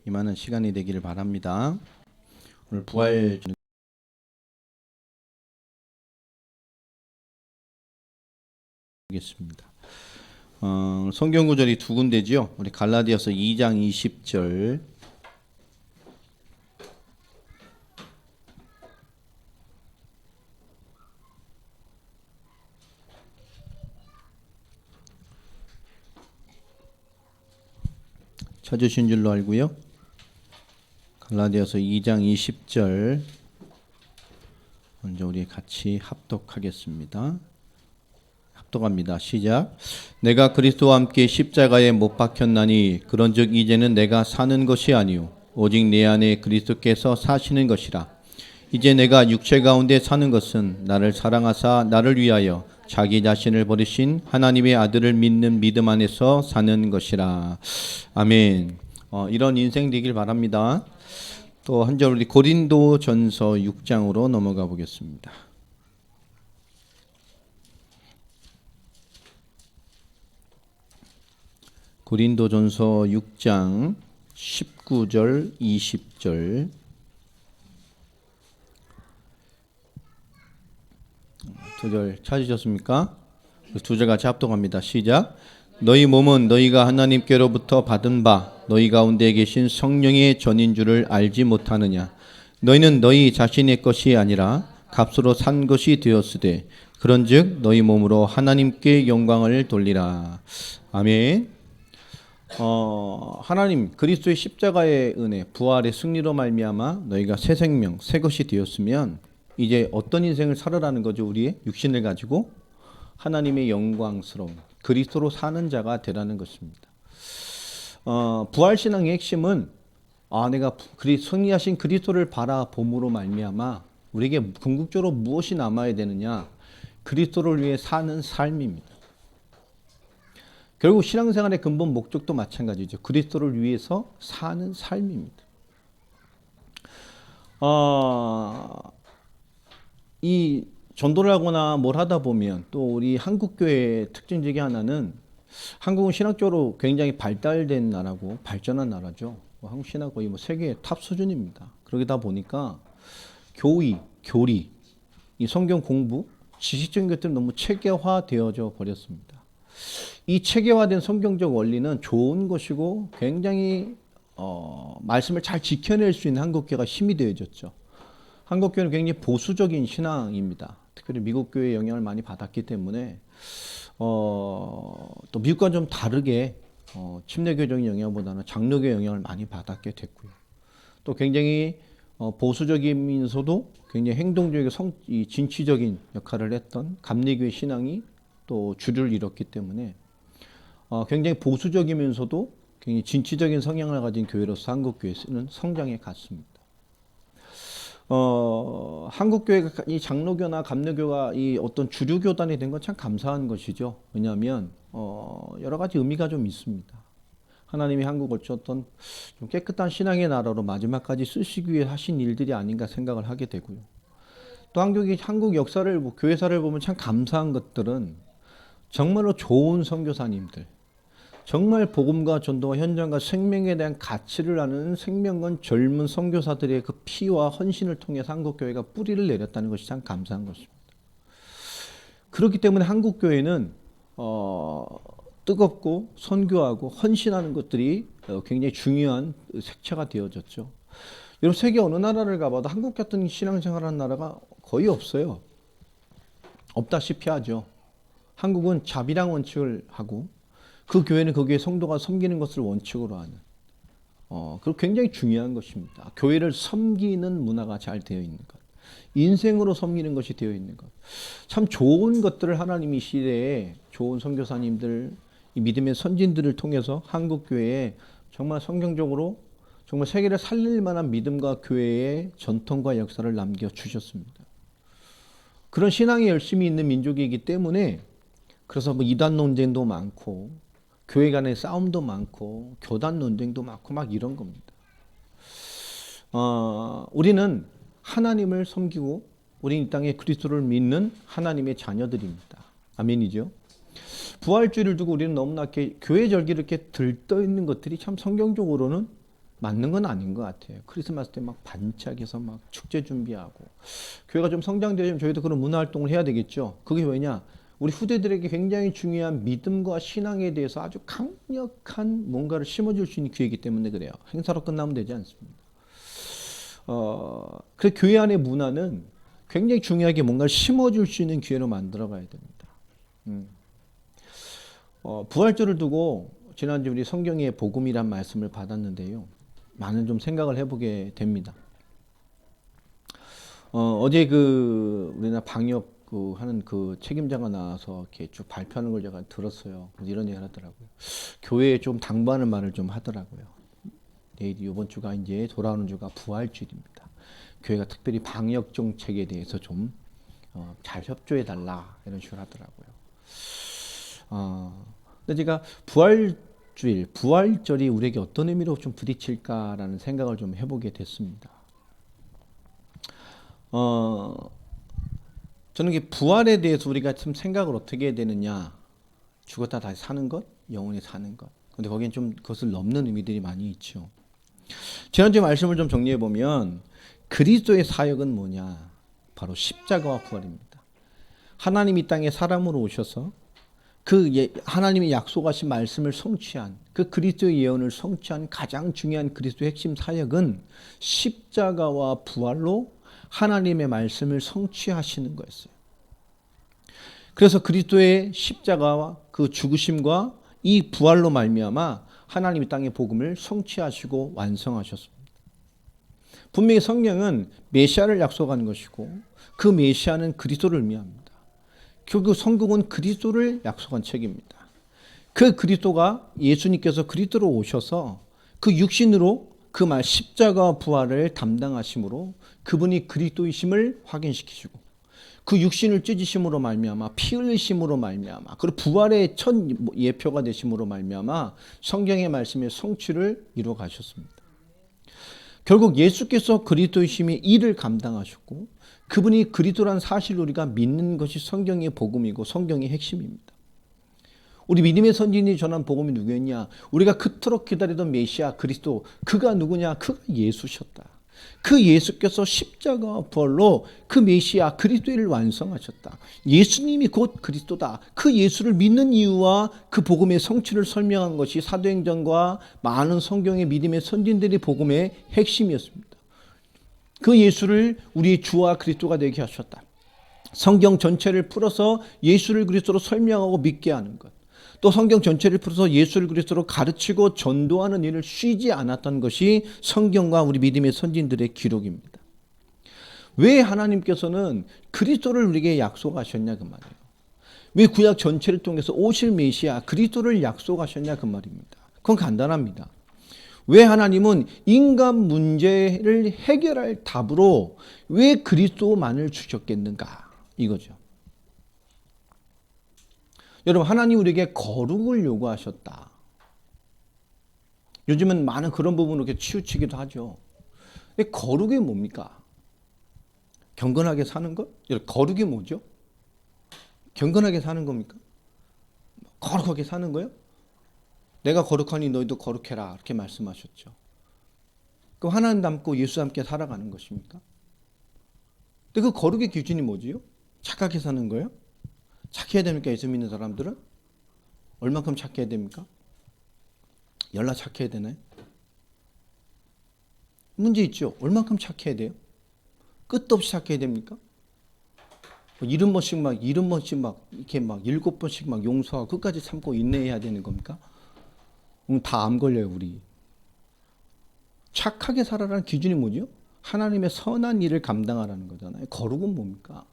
임하는 시간이 되기를 바랍니다. 오늘 부활 주겠습니다. 성경 구절이 두 군데지요. 우리 갈라디아서 2장 20절 찾으신 줄로 알고요. 갈라디아서 2장 20절 먼저 우리 같이 합독하겠습니다. 합독합니다. 시작. 내가 그리스도와 함께 십자가에 못 박혔나니 그런즉 이제는 내가 사는 것이 아니요 오직 내 안에 그리스도께서 사시는 것이라. 이제 내가 육체 가운데 사는 것은 나를 사랑하사 나를 위하여 자기 자신을 버리신 하나님의 아들을 믿는 믿음 안에서 사는 것이라. 아멘. 이런 인생 되길 바랍니다. 또 한 절 우리 고린도전서 6장으로 넘어가 보겠습니다. 고린도전서 6장 19절 20절 두 절 찾으셨습니까? 두 절 같이 합독합니다. 시작. 너희 몸은 너희가 하나님께로부터 받은 바 너희 가운데 계신 성령의 전인 줄을 알지 못하느냐. 너희는 너희 자신의 것이 아니라 값으로 산 것이 되었으되 그런즉 너희 몸으로 하나님께 영광을 돌리라. 아멘. 하나님 그리스도의 십자가의 은혜 부활의 승리로 말미암아 너희가 새 생명 새 것이 되었으면 이제 어떤 인생을 살아라는 거죠. 우리의 육신을 가지고 하나님의 영광스러운 그리스도로 사는 자가 되라는 것입니다. 부활신앙의 핵심은 내가 승리하신 그리스도를 바라봄으로 말미암아 우리에게 궁극적으로 무엇이 남아야 되느냐. 그리스도를 위해 사는 삶입니다. 결국 신앙생활의 근본 목적도 마찬가지죠. 그리스도를 위해서 사는 삶입니다. 이 전도를 하거나 뭘 하다 보면 또 우리 한국교회의 특징 중에 하나는 한국은 신학적으로 굉장히 발달된 나라고 발전한 나라죠. 한국 신학 거의 세계 탑 수준입니다. 그러다 보니까 교리, 이 성경 공부, 지식적인 것들은 너무 체계화되어져 버렸습니다. 이 체계화된 성경적 원리는 좋은 것이고 굉장히 말씀을 잘 지켜낼 수 있는 한국교회가 힘이 되어졌죠. 한국교회는 굉장히 보수적인 신앙입니다. 특별히 미국 교회의 영향을 많이 받았기 때문에 또 미국과 좀 다르게 침례교적인 영향보다는 장로교 영향을 많이 받았게 됐고요. 또 굉장히 보수적이면서도 굉장히 행동적이고 진취적인 역할을 했던 감리교의 신앙이 또 주류를 이뤘기 때문에 굉장히 보수적이면서도 굉장히 진취적인 성향을 가진 교회로서 한국교회는 성장해 갔습니다. 한국교회가 이 장로교나 감리교가 이 어떤 주류교단이 된 건 참 감사한 것이죠. 왜냐하면 여러 가지 의미가 좀 있습니다. 하나님이 한국을 어떤 좀 깨끗한 신앙의 나라로 마지막까지 쓰시기 위해 하신 일들이 아닌가 생각을 하게 되고요. 또 한국 역사를 교회사를 보면 참 감사한 것들은 정말로 좋은 선교사님들, 정말 복음과 전도와 현장과 생명에 대한 가치를 아는 생명건 젊은 선교사들의 그 피와 헌신을 통해서 한국교회가 뿌리를 내렸다는 것이 참 감사한 것입니다. 그렇기 때문에 한국교회는 뜨겁고 선교하고 헌신하는 것들이 굉장히 중요한 색채가 되어졌죠. 여러분 세계 어느 나라를 가봐도 한국 같은 신앙생활하는 나라가 거의 없어요. 없다시피 하죠. 한국은 자비랑 원칙을 하고 그 교회는 그 교회 성도가 섬기는 것을 원칙으로 하는 그리고 굉장히 중요한 것입니다. 교회를 섬기는 문화가 잘 되어 있는 것, 인생으로 섬기는 것이 되어 있는 것, 참 좋은 것들을 하나님이 시대에 좋은 선교사님들, 이 믿음의 선진들을 통해서 한국 교회에 정말 성경적으로 정말 세계를 살릴 만한 믿음과 교회의 전통과 역사를 남겨주셨습니다. 그런 신앙에 열심히 있는 민족이기 때문에 그래서 이단 논쟁도 많고 교회 간의 싸움도 많고 교단 논쟁도 많고 막 이런 겁니다. 우리는 하나님을 섬기고 우리 이 땅에 그리스도를 믿는 하나님의 자녀들입니다. 아멘이죠. 부활주의를 두고 우리는 너무나 이렇게 교회 절기를 이렇게 들떠 있는 것들이 참 성경적으로는 맞는 건 아닌 것 같아요. 크리스마스 때 막 반짝여서 막 축제 준비하고 교회가 좀 성장되려면 저희도 그런 문화 활동을 해야 되겠죠. 그게 왜냐? 우리 후대들에게 굉장히 중요한 믿음과 신앙에 대해서 아주 강력한 뭔가를 심어줄 수 있는 기회이기 때문에 그래요. 행사로 끝나면 되지 않습니다. 그래서 교회 안의 문화는 굉장히 중요하게 뭔가를 심어줄 수 있는 기회로 만들어가야 됩니다. 부활절을 두고 지난주 우리 성경의 복음이란 말씀을 받았는데요. 많은 좀 생각을 해보게 됩니다. 어제 우리나라 방역 하는 그 책임자가 나와서 이렇게 쭉 발표하는 걸 제가 들었어요. 그래서 이런 얘기를 하더라고요. 교회에 좀 당부하는 말을 좀 하더라고요. 내일 이번 주가 이제 돌아오는 주가 부활주일입니다. 교회가 특별히 방역 정책에 대해서 좀 잘 협조해 달라 이런 식으로 하더라고요. 근데 제가 부활절이 우리에게 어떤 의미로 좀 부딪힐까라는 생각을 좀 해보게 됐습니다. 저는 이게 부활에 대해서 우리가 좀 생각을 어떻게 해야 되느냐. 죽었다 다시 사는 것, 영원히 사는 것. 근데 거기엔 좀 그것을 넘는 의미들이 많이 있죠. 지난주 말씀을 좀 정리해 보면 그리스도의 사역은 뭐냐? 바로 십자가와 부활입니다. 하나님이 땅에 사람으로 오셔서 하나님이 약속하신 말씀을 성취한 그 그리스도의 예언을 성취한 가장 중요한 그리스도의 핵심 사역은 십자가와 부활로 하나님의 말씀을 성취하시는 거였어요. 그래서 그리스도의 십자가와 그 죽으심과 이 부활로 말미암아 하나님이 땅의 복음을 성취하시고 완성하셨습니다. 분명히 성경은 메시아를 약속하는 것이고 그 메시아는 그리스도를 의미합니다. 결국 성경은 그리스도를 약속한 책입니다. 그 그리스도가 예수님께서 그리스도로 오셔서 그 육신으로 그 말 십자가와 부활을 담당하심으로 그분이 그리스도이심을 확인시키시고 그 육신을 찢으심으로 말미암아 피 흘리심으로 말미암아 그리고 부활의 첫 예표가 되심으로 말미암아 성경의 말씀의 성취를 이루어 가셨습니다. 결국 예수께서 그리스도이심이 이를 감당하셨고 그분이 그리스도란 사실을 우리가 믿는 것이 성경의 복음이고 성경의 핵심입니다. 우리 믿음의 선진이 전한 복음이 누구였냐? 우리가 그토록 기다리던 메시아 그리스도, 그가 누구냐? 그가 예수셨다. 그 예수께서 십자가와 부활로 그 메시아 그리스도를 완성하셨다. 예수님이 곧 그리스도다. 그 예수를 믿는 이유와 그 복음의 성취를 설명한 것이 사도행전과 많은 성경의 믿음의 선진들의 복음의 핵심이었습니다. 그 예수를 우리의 주와 그리스도가 되게 하셨다. 성경 전체를 풀어서 예수를 그리스도로 설명하고 믿게 하는 것. 또 성경 전체를 풀어서 예수를 그리스도로 가르치고 전도하는 일을 쉬지 않았던 것이 성경과 우리 믿음의 선진들의 기록입니다. 왜 하나님께서는 그리스도를 우리에게 약속하셨냐 그 말이에요. 왜 구약 전체를 통해서 오실 메시아 그리스도를 약속하셨냐 그 말입니다. 그건 간단합니다. 왜 하나님은 인간 문제를 해결할 답으로 왜 그리스도만을 주셨겠는가 이거죠. 여러분 하나님 우리에게 거룩을 요구하셨다. 요즘은 많은 그런 부분으로 이렇게 치우치기도 하죠. 근데 거룩이 뭡니까? 경건하게 사는 것? 거룩이 뭐죠? 경건하게 사는 겁니까? 거룩하게 사는 거요? 내가 거룩하니 너희도 거룩해라 이렇게 말씀하셨죠. 그럼 하나님 닮고 예수 함께 살아가는 것입니까? 근데 그 거룩의 기준이 뭐지요? 착하게 사는 거예요? 착해야 됩니까? 예수 믿는 사람들은? 얼만큼 착해야 됩니까? 열나 착해야 되나요? 문제 있죠. 얼만큼 착해야 돼요? 끝도 없이 착해야 됩니까? 70번씩 이렇게 막 7번씩 막 용서하고 끝까지 참고 인내해야 되는 겁니까? 그럼 다 암 걸려요, 우리. 착하게 살아라는 기준이 뭐죠? 하나님의 선한 일을 감당하라는 거잖아요. 거룩은 뭡니까?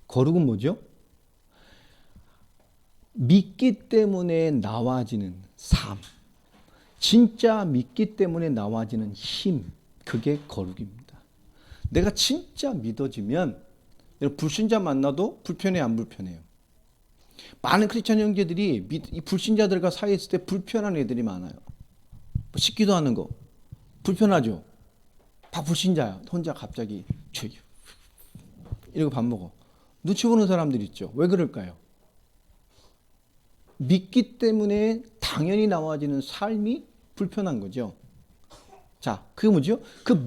거룩은 뭐죠? 믿기 때문에 나와지는 삶. 진짜 믿기 때문에 나와지는 힘. 그게 거룩입니다. 내가 진짜 믿어지면 불신자 만나도 불편해 안 불편해요? 많은 크리스찬 형제들이 이 불신자들과 사이에 있을 때 불편한 애들이 많아요. 씻기도 하는 거 불편하죠. 다 불신자야. 혼자 갑자기 이러고 밥 먹어. 눈치 보는 사람들 있죠. 왜 그럴까요? 믿기 때문에 당연히 나와지는 삶이 불편한 거죠. 자, 그게 뭐죠? 그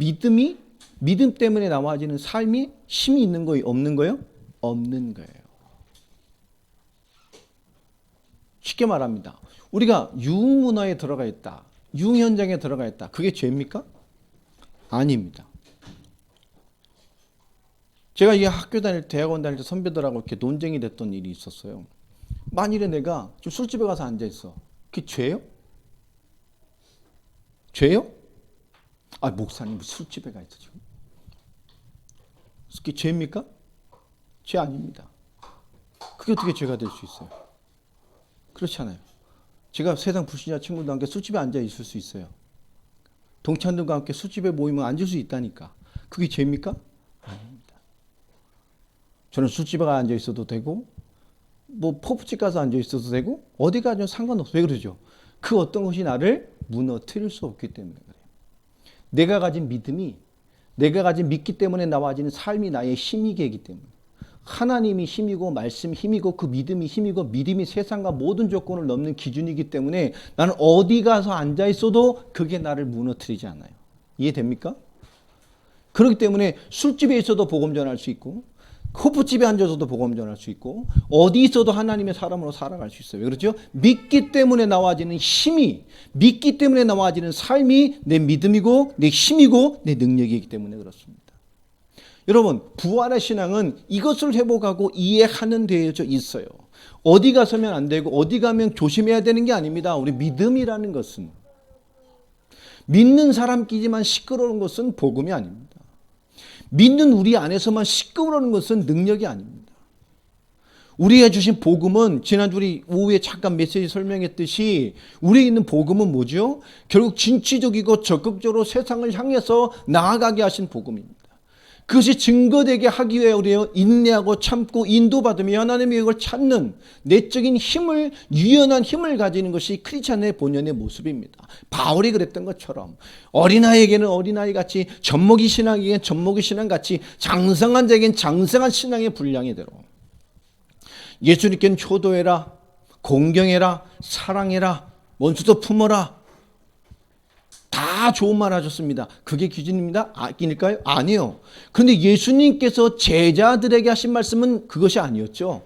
믿음 때문에 나와지는 삶이 힘이 있는 거예요? 없는 거예요? 없는 거예요. 쉽게 말합니다. 우리가 유흥문화에 들어가 있다. 유흥현장에 들어가 있다. 그게 죄입니까? 아닙니다. 제가 이 학교 다닐 때, 대학원 다닐 때 선배들하고 이렇게 논쟁이 됐던 일이 있었어요. 만일에 내가 좀 술집에 가서 앉아있어. 그게 죄예요? 죄예요? 아, 목사님 술집에 가 있어 지금. 그게 죄입니까? 죄 아닙니다. 그게 어떻게 죄가 될 수 있어요? 그렇지 않아요. 제가 세상 불신자 친구들과 함께 술집에 앉아 있을 수 있어요. 동창들과 함께 술집에 모이면 앉을 수 있다니까. 그게 죄입니까? 아닙니다. 저는 술집에 앉아 있어도 되고 뭐 포프집 가서 앉아 있어도 되고 어디 가도 상관없어요. 왜 그러죠? 그 어떤 것이 나를 무너뜨릴 수 없기 때문에 그래요. 내가 가진 믿음이, 내가 가진 믿기 때문에 나와지는 삶이 나의 힘이기 때문에, 하나님이 힘이고 말씀이 힘이고 그 믿음이 힘이고 믿음이 세상과 모든 조건을 넘는 기준이기 때문에 나는 어디 가서 앉아 있어도 그게 나를 무너뜨리지 않아요. 이해됩니까? 그렇기 때문에 술집에 있어도 복음 전할 수 있고 호프집에 앉아서도 복음 전할 수 있고 어디 있어도 하나님의 사람으로 살아갈 수 있어요. 그렇죠? 믿기 때문에 나와지는 힘이, 믿기 때문에 나와지는 삶이 내 믿음이고 내 힘이고 내 능력이기 때문에 그렇습니다. 여러분, 부활의 신앙은 이것을 회복하고 이해하는 데에져 있어요. 어디 가서면 안 되고 어디 가면 조심해야 되는 게 아닙니다. 우리 믿음이라는 것은, 믿는 사람끼리만 시끄러운 것은 복음이 아닙니다. 믿는 우리 안에서만 시끄러운 것은 능력이 아닙니다. 우리가 주신 복음은, 지난주 우리 오후에 잠깐 메시지 설명했듯이 우리에 있는 복음은 뭐죠? 결국 진취적이고 적극적으로 세상을 향해서 나아가게 하신 복음입니다. 그것이 증거되게 하기 위해 우리가 인내하고 참고 인도받으며 하나님의 이걸 찾는 내적인 힘을, 유연한 힘을 가지는 것이 크리스찬의 본연의 모습입니다. 바울이 그랬던 것처럼 어린아이에게는 어린아이같이, 젖먹이 신앙에게는 젖먹이 신앙같이, 장성한 자에게는 장성한 신앙의 분량이대로 예수님께는 효도해라, 공경해라, 사랑해라, 원수도 품어라, 다 좋은 말 하셨습니다. 그게 기준입니다? 아닐까요? 아니요. 그런데 예수님께서 제자들에게 하신 말씀은 그것이 아니었죠.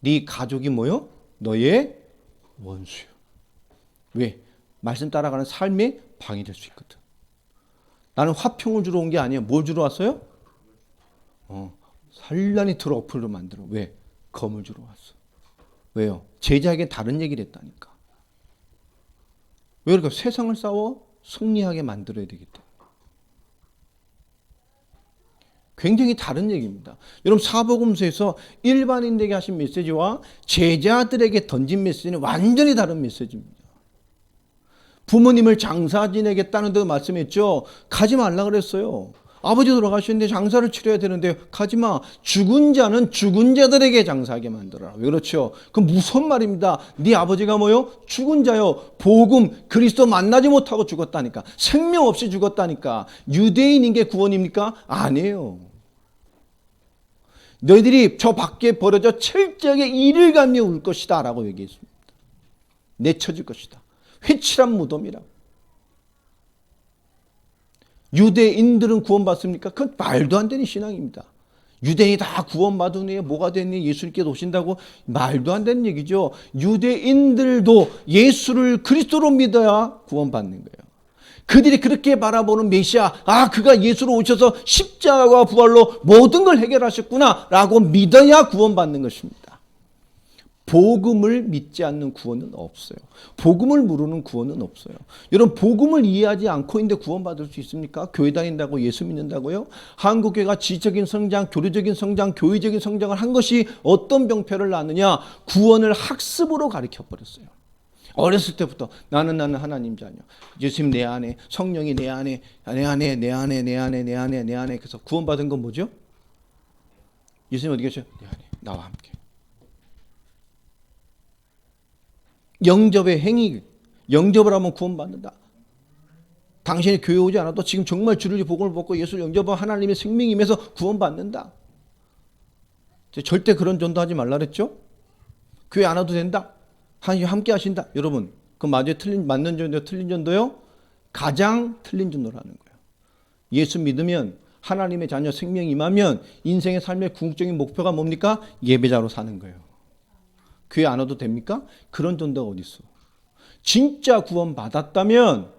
네 가족이 뭐요? 너의 원수요. 왜? 말씀 따라가는 삶에 방해될 수 있거든. 나는 화평을 주러 온 게 아니에요. 뭘 주러 왔어요? 산란이 들어 어플로 만들어. 왜? 검을 주러 왔어. 왜요? 제자에게 다른 얘기를 했다니까. 왜 그럴까? 세상을 싸워 승리하게 만들어야 되기 때문에. 굉장히 다른 얘기입니다. 여러분, 사복음서에서 일반인들에게 하신 메시지와 제자들에게 던진 메시지는 완전히 다른 메시지입니다. 부모님을 장사 지내겠다는 데 말씀했죠. 가지 말라 그랬어요. 아버지 돌아가셨는데 장사를 치러야 되는데 가지마. 죽은 자는 죽은 자들에게 장사하게 만들어라. 왜 그렇죠? 그 무슨 말입니다. 네 아버지가 뭐요? 죽은 자요. 복음 그리스도 만나지 못하고 죽었다니까. 생명 없이 죽었다니까. 유대인인 게 구원입니까? 아니에요. 너희들이 저 밖에 버려져 철저하게 이를 가며 울 것이다 라고 얘기했습니다. 내쳐질 것이다. 회칠한 무덤이라고. 유대인들은 구원받습니까? 그건 말도 안 되는 신앙입니다. 유대인이 다 구원받은 후에 뭐가 됐니? 예수님께서 오신다고? 말도 안 되는 얘기죠. 유대인들도 예수를 그리스도로 믿어야 구원받는 거예요. 그들이 그렇게 바라보는 메시아, 아, 그가 예수로 오셔서 십자가와 부활로 모든 걸 해결하셨구나 라고 믿어야 구원받는 것입니다. 복음을 믿지 않는 구원은 없어요. 복음을 모르는 구원은 없어요. 여러분, 복음을 이해하지 않고 있는데 구원받을 수 있습니까? 교회 다닌다고 예수 믿는다고요? 한국교회가 지적인 성장, 교류적인 성장, 교회적인 성장을 한 것이 어떤 병폐를 낳느냐? 구원을 학습으로 가르쳐버렸어요. 어렸을 때부터 나는 하나님 자녀. 예수님 내 안에, 성령이 내 안에, 내 안에. 그래서 구원받은 건 뭐죠? 예수님 어디 계셔요? 내 안에, 나와 함께. 영접의 행위, 영접을 하면 구원받는다. 당신이 교회 오지 않아도 지금 정말 주를 복음을 받고 예수를 영접하면 하나님의 생명임에서 구원받는다. 절대 그런 전도하지 말라 그랬죠? 교회 안 와도 된다. 하나님 함께 하신다. 여러분, 그 맞는 전도요? 틀린 전도요? 가장 틀린 전도라는 거예요. 예수 믿으면 하나님의 자녀 생명이 임하면 인생의 삶의 궁극적인 목표가 뭡니까? 예배자로 사는 거예요. 교회 안 와도 됩니까? 그런 전도가 어디 있어? 진짜 구원 받았다면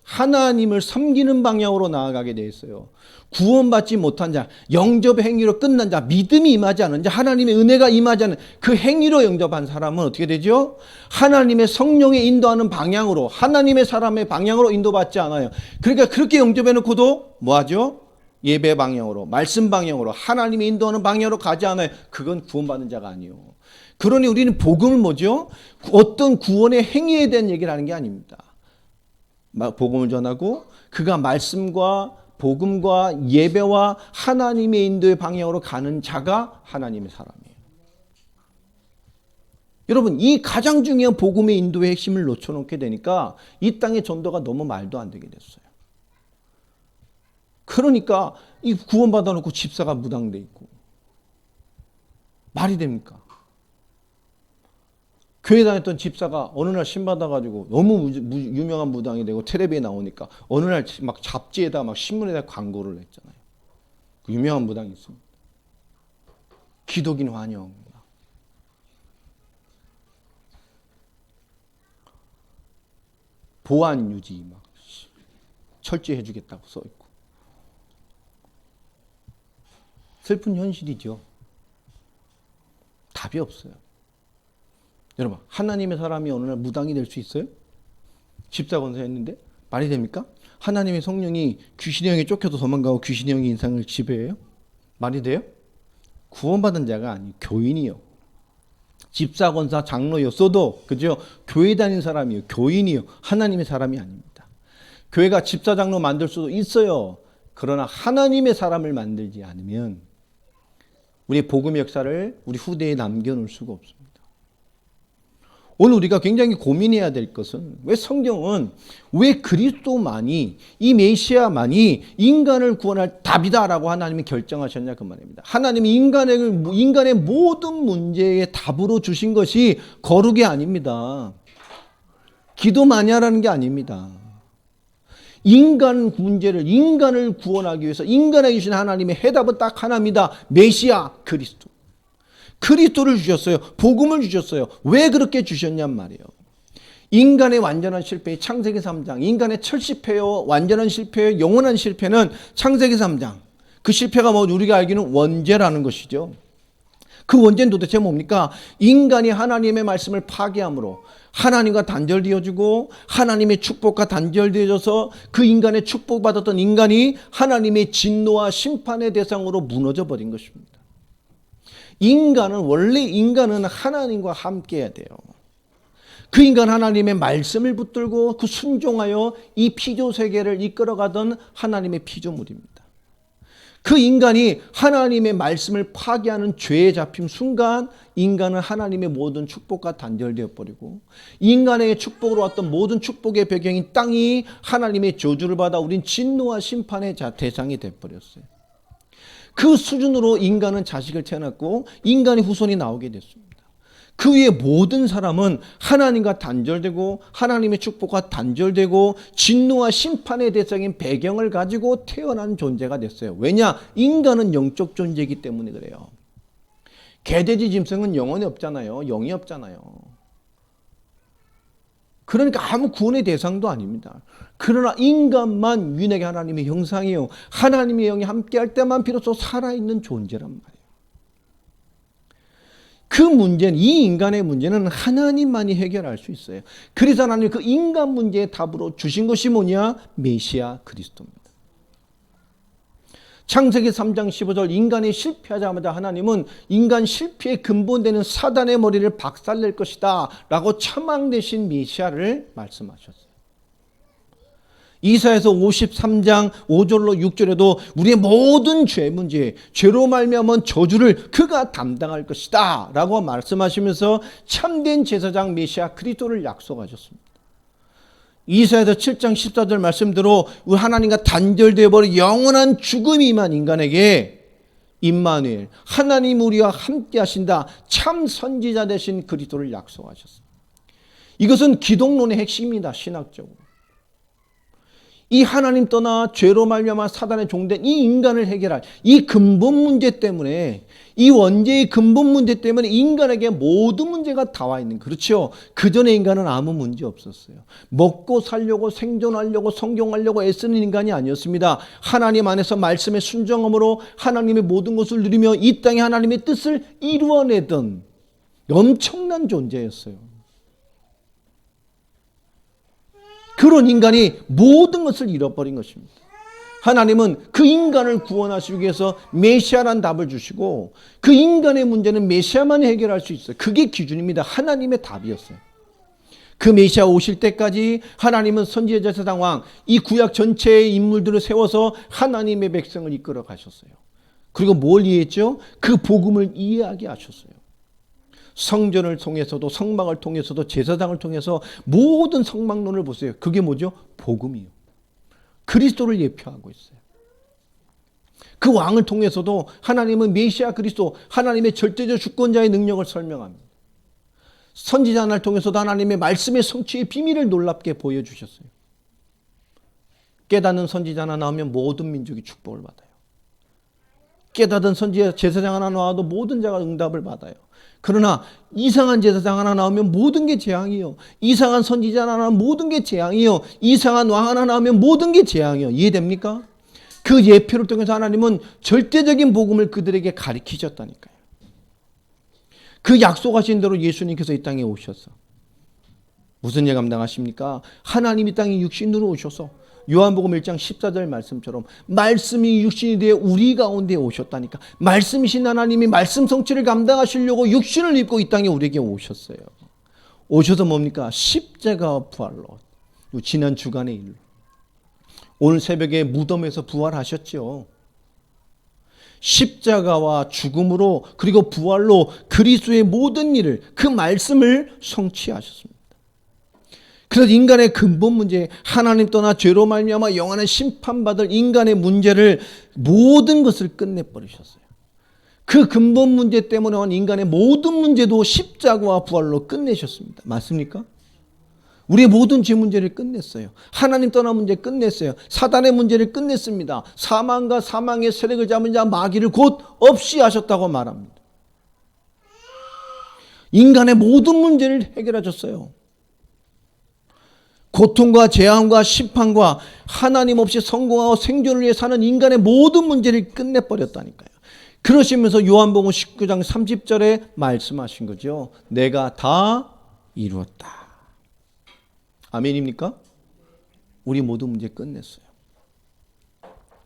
하나님을 섬기는 방향으로 나아가게 돼 있어요. 구원받지 못한 자, 영접의 행위로 끝난 자, 믿음이 임하지 않은 자, 하나님의 은혜가 임하지 않은 그 행위로 영접한 사람은 어떻게 되죠? 하나님의 성령의 인도하는 방향으로, 하나님의 사람의 방향으로 인도받지 않아요. 그러니까 그렇게 영접해놓고도 뭐하죠? 예배 방향으로, 말씀 방향으로, 하나님의 인도하는 방향으로 가지 않아요. 그건 구원받은 자가 아니에요. 그러니 우리는 복음을 뭐죠? 어떤 구원의 행위에 대한 얘기를 하는 게 아닙니다. 복음을 전하고 그가 말씀과 복음과 예배와 하나님의 인도의 방향으로 가는 자가 하나님의 사람이에요. 여러분, 이 가장 중요한 복음의 인도의 핵심을 놓쳐놓게 되니까 이 땅의 전도가 너무 말도 안 되게 됐어요. 그러니까 이 구원받아 놓고 집사가 무당돼 있고 말이 됩니까? 교회 다녔던 집사가 어느 날 신받아가지고 너무 유명한 무당이 되고 텔레비에 나오니까 어느 날 막 잡지에다 막 신문에다 광고를 했잖아요. 그 유명한 무당이 있습니다. 기독인 환영. 보안 유지 막 철저히 해주겠다고 써있고. 슬픈 현실이죠. 답이 없어요. 여러분, 하나님의 사람이 어느 날 무당이 될 수 있어요? 집사건사했는데 말이 됩니까? 하나님의 성령이 귀신의 영에 쫓겨서 도망가고 귀신의 영이 인상을 지배해요? 말이 돼요? 구원받은 자가 아니에요. 교인이요. 집사건사 장로였어도 그죠? 교회 다닌 사람이에요. 교인이요. 하나님의 사람이 아닙니다. 교회가 집사 장로 만들 수도 있어요. 그러나 하나님의 사람을 만들지 않으면 우리의 복음의 역사를 우리 후대에 남겨놓을 수가 없습니다. 오늘 우리가 굉장히 고민해야 될 것은 왜 성경은 왜 그리스도만이 이 메시아만이 인간을 구원할 답이다라고 하나님이 결정하셨냐 그 말입니다. 하나님이 인간의 모든 문제의 답으로 주신 것이 거룩이 아닙니다. 기도 많이 하라는 게 아닙니다. 인간을 구원하기 위해서 인간에게 주신 하나님의 해답은 딱 하나입니다. 메시아 그리스도. 그리스도를 주셨어요. 복음을 주셨어요. 왜 그렇게 주셨냔 말이에요. 인간의 완전한 실패, 창세기 3장. 인간의 첫 실패요, 완전한 실패요, 영원한 실패는 창세기 3장. 그 실패가 뭐 우리가 알기는 원죄라는 것이죠. 그 원죄는 도대체 뭡니까? 인간이 하나님의 말씀을 파괴함으로 하나님과 단절되어지고 하나님의 축복과 단절되어져서 그 인간의 축복받았던 인간이 하나님의 진노와 심판의 대상으로 무너져 버린 것입니다. 원래 인간은 하나님과 함께 해야 돼요. 그 인간 하나님의 말씀을 붙들고 그 순종하여 이 피조 세계를 이끌어가던 하나님의 피조물입니다. 그 인간이 하나님의 말씀을 파괴하는 죄에 잡힌 순간 인간은 하나님의 모든 축복과 단절되어 버리고 인간에게 축복으로 왔던 모든 축복의 배경인 땅이 하나님의 저주를 받아 우린 진노와 심판의 대상이 되어버렸어요. 그 수준으로 인간은 자식을 태어났고 인간의 후손이 나오게 됐습니다. 그 위에 모든 사람은 하나님과 단절되고 하나님의 축복과 단절되고 진노와 심판의 대상인 배경을 가지고 태어난 존재가 됐어요. 왜냐? 인간은 영적 존재이기 때문에 그래요. 개돼지 짐승은 영혼이 없잖아요. 영이 없잖아요. 그러니까 아무 구원의 대상도 아닙니다. 그러나 인간만 유일하게 하나님의 형상이에요. 하나님의 영이 함께할 때만 비로소 살아있는 존재란 말이에요. 그 문제는, 이 인간의 문제는 하나님만이 해결할 수 있어요. 그래서 하나님이 그 인간 문제의 답으로 주신 것이 뭐냐? 메시아 그리스도입니다. 창세기 3장 15절 인간이 실패하자마자 하나님은 인간 실패의 근본되는 사단의 머리를 박살낼 것이다 라고 첨앙되신 메시아를 말씀하셨어요. 이사야서 53장 5절로 6절에도 우리의 모든 죄 문제, 죄로 말미암은 저주를 그가 담당할 것이다 라고 말씀하시면서 참된 제사장 메시아 그리스도를 약속하셨습니다. 이사야서 7장 14절 말씀대로 하나님과 단절되어 버린 영원한 죽음이 임한 인간에게 임마누엘, 하나님 우리와 함께 하신다, 참 선지자 되신 그리스도를 약속하셨습니다. 이것은 기독론의 핵심이다. 신학적으로 이 하나님 떠나 죄로 말미암아 사단의 종된 이 인간을 해결할 이 근본 문제 때문에, 이 원죄의 근본 문제 때문에 인간에게 모든 문제가 다 와 있는, 그렇죠? 그 전에 인간은 아무 문제 없었어요. 먹고 살려고, 생존하려고, 성공하려고 애쓰는 인간이 아니었습니다. 하나님 안에서 말씀에 순종함으로 하나님의 모든 것을 누리며 이 땅에 하나님의 뜻을 이루어내던 엄청난 존재였어요. 그런 인간이 모든 것을 잃어버린 것입니다. 하나님은 그 인간을 구원하시기 위해서 메시아란 답을 주시고, 그 인간의 문제는 메시아만이 해결할 수 있어요. 그게 기준입니다. 하나님의 답이었어요. 그 메시아 오실 때까지 하나님은 선지자, 제사장, 왕, 이 구약 전체의 인물들을 세워서 하나님의 백성을 이끌어 가셨어요. 그리고 뭘 이해했죠? 그 복음을 이해하게 하셨어요. 성전을 통해서도, 성막을 통해서도, 제사장을 통해서 모든 성막론을 보세요. 그게 뭐죠? 복음이요. 그리스도를 예표하고 있어요. 그 왕을 통해서도 하나님은 메시아 그리스도, 하나님의 절대적 주권자의 능력을 설명합니다. 선지자 하나를 통해서도 하나님의 말씀의 성취의 비밀을 놀랍게 보여주셨어요. 깨닫는 선지자 하나 나오면 모든 민족이 축복을 받아요. 깨닫은 선지자, 제사장 하나 나와도 모든 자가 응답을 받아요. 그러나 이상한 제사장 하나 나오면 모든 게 재앙이요. 이상한 선지자 하나 나오면 모든 게 재앙이요. 이상한 왕 하나 나오면 모든 게 재앙이요. 이해됩니까? 그 예표를 통해서 하나님은 절대적인 복음을 그들에게 가르치셨다니까요. 그 약속하신 대로 예수님께서 이 땅에 오셔서 무슨 일 감당하십니까? 하나님이 이 땅에 육신으로 오셔서 요한복음 1장 14절 말씀처럼 말씀이 육신이 되어 우리 가운데 오셨다니까. 말씀이신 하나님이 말씀 성취를 감당하시려고 육신을 입고 이 땅에 우리에게 오셨어요. 오셔서 뭡니까? 십자가와 부활로. 지난 주간의 일로. 오늘 새벽에 무덤에서 부활하셨죠. 십자가와 죽음으로, 그리고 부활로 그리스도의 모든 일을, 그 말씀을 성취하셨습니다. 그래서 인간의 근본 문제, 하나님 떠나 죄로 말미암아 영원한 심판받을 인간의 문제를, 모든 것을 끝내버리셨어요. 그 근본 문제 때문에 온 인간의 모든 문제도 십자가와 부활로 끝내셨습니다. 맞습니까? 우리의 모든 죄 문제를 끝냈어요. 하나님 떠나 문제 끝냈어요. 사단의 문제를 끝냈습니다. 사망과 사망의 세력을 잡은 자 마귀를 곧 없이 하셨다고 말합니다. 인간의 모든 문제를 해결하셨어요. 고통과 재앙과 심판과 하나님 없이 성공하고 생존을 위해 사는 인간의 모든 문제를 끝내버렸다니까요. 그러시면서 요한복음 19장 30절에 말씀하신 거죠. 내가 다 이루었다. 아멘입니까? 우리 모든 문제 끝냈어요.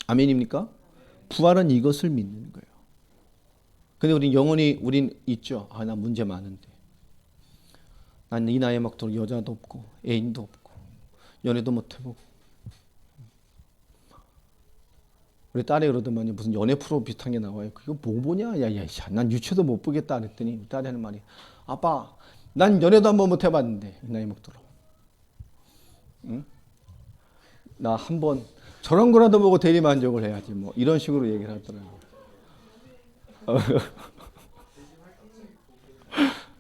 아멘입니까? 부활은 이것을 믿는 거예요. 근데 우린 영원히, 우린 있죠. 아, 나 문제 많은데. 난 이 나이에 먹도록 여자도 없고 애인도 없고 연애도 못 해보고. 우리 딸이 그러더만요. 무슨 연애 프로 비슷한 게 나와요. 그거 뭐 보냐? 야, 난 유치도 못 보겠다 그랬더니 딸이 하는 말이, 아빠, 난 연애도 한번 못 해봤는데 이 나이 먹도록. 응? 나 한번 저런 거라도 보고 대리만족을 해야지. 뭐 이런 식으로 얘기를 하더라고요.